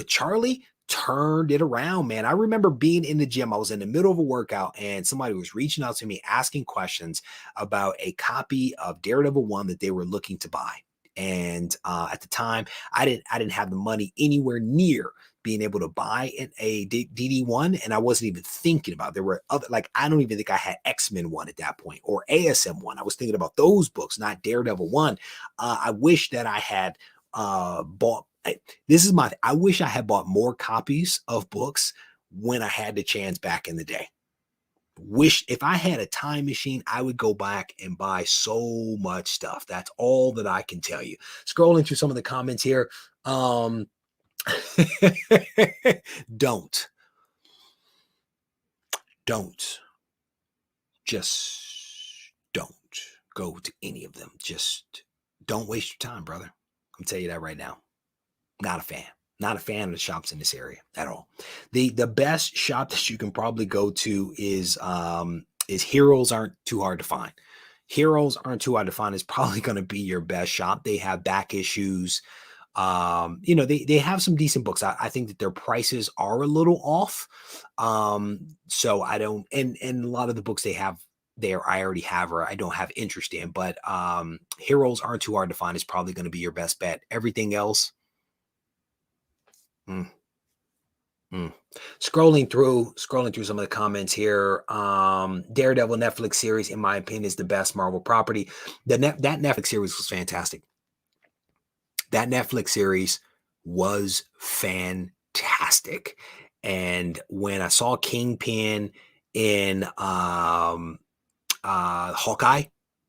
Charlie turned it around, man. I remember being in the gym. I was in the middle of a workout and somebody was reaching out to me asking questions about a copy of Daredevil 1 that they were looking to buy. And at the time, I didn't have the money anywhere near being able to buy a DD1, and I wasn't even thinking about it. There were other, like, I don't even think I had X-Men 1 at that point or ASM 1. I was thinking about those books, not Daredevil 1. I wish that I had bought. I wish I had bought more copies of books when I had the chance back in the day. Wish if I had a time machine, I would go back and buy so much stuff. That's all that I can tell you. Scrolling through some of the comments here. Don't just don't go to any of them. Just don't waste your time, brother. I'm telling you that right now. Not a fan. Not a fan of the shops in this area at all. The best shop that you can probably go to is Heroes Aren't Too Hard to Find. Heroes Aren't Too Hard to Find is probably going to be your best shop. They have back issues. They have some decent books. I think that their prices are a little off. So I don't, and a lot of the books they have there, I already have, or I don't have interest in, but Heroes Aren't Too Hard to Find is probably going to be your best bet. Everything else, Scrolling through some of the comments here. Daredevil Netflix series, in my opinion, is the best Marvel property. That Netflix series was fantastic. That Netflix series was fantastic. And when I saw Kingpin in Hawkeye,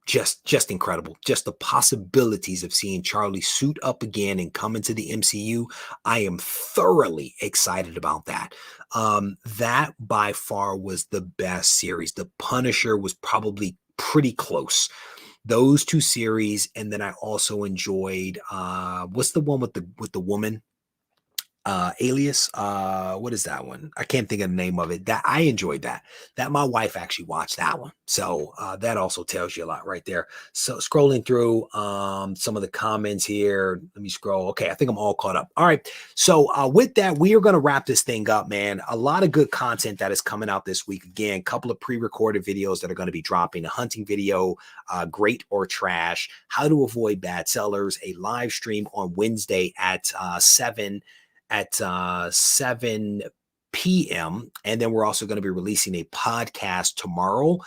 just incredible. Just the possibilities of seeing Charlie suit up again and come into the MCU. I am thoroughly excited about that. That by far was the best series. The Punisher was probably pretty close. Those two series, and then I also enjoyed what's the one with the woman? Alias. What is that one? I can't think of the name of it. That I enjoyed that my wife actually watched that one, so that also tells you a lot right there. So scrolling through some of the comments here, let me scroll. Okay, I think I'm all caught up. All right, so with that, we are going to wrap this thing up, man. A lot of good content that is coming out this week. Again, a couple of pre-recorded videos that are going to be dropping: a hunting video, great or trash, how to avoid bad sellers, a live stream on Wednesday at 7 p.m. And then we're also going to be releasing a podcast tomorrow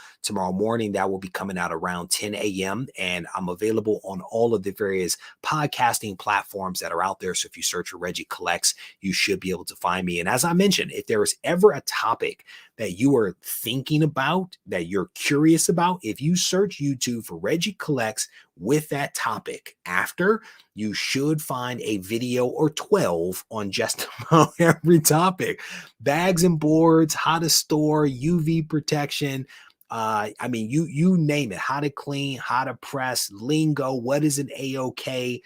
morning. That will be coming out around 10 a.m. And I'm available on all of the various podcasting platforms that are out there. So if you search for Regie Collects, you should be able to find me. And as I mentioned, if there is ever a topic that you are thinking about, that you're curious about, if you search YouTube for Regie Collects with that topic after, you should find a video or 12 on just about every topic. Bags and boards, how to store, UV protection. I mean, you name it. How to clean, how to press, lingo, what is an AOK,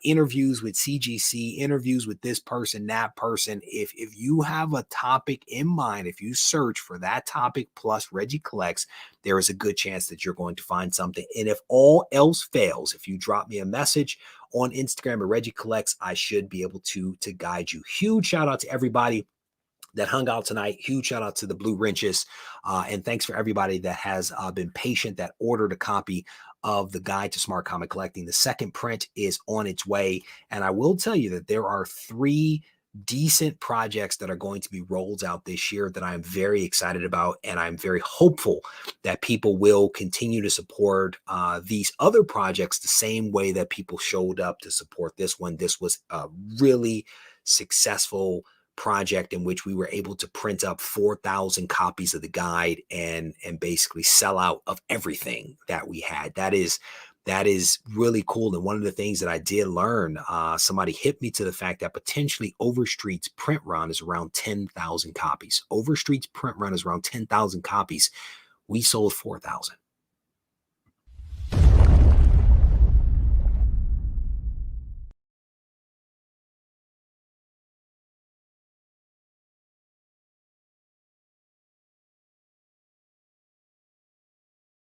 interviews with CGC, interviews with this person, that person. If you have a topic in mind, if you search for that topic plus Regie Collects, there is a good chance that you're going to find something. And if all else fails, if you drop me a message on Instagram at Regie Collects, I should be able to guide you. Huge shout out to everybody that hung out tonight. Huge shout out to the Blue Wrenches. And thanks for everybody that has been patient, that ordered a copy of the Guide to Smart Comic Collecting. The second print is on its way. And I will tell you that there are 3 decent projects that are going to be rolled out this year that I'm very excited about. And I'm very hopeful that people will continue to support these other projects the same way that people showed up to support this one. This was a really successful project in which we were able to print up 4,000 copies of the guide and basically sell out of everything that we had. That is really cool. And one of the things that I did learn, somebody hit me to the fact that potentially Overstreet's print run is around 10,000 copies. Overstreet's print run is around 10,000 copies. We sold 4,000.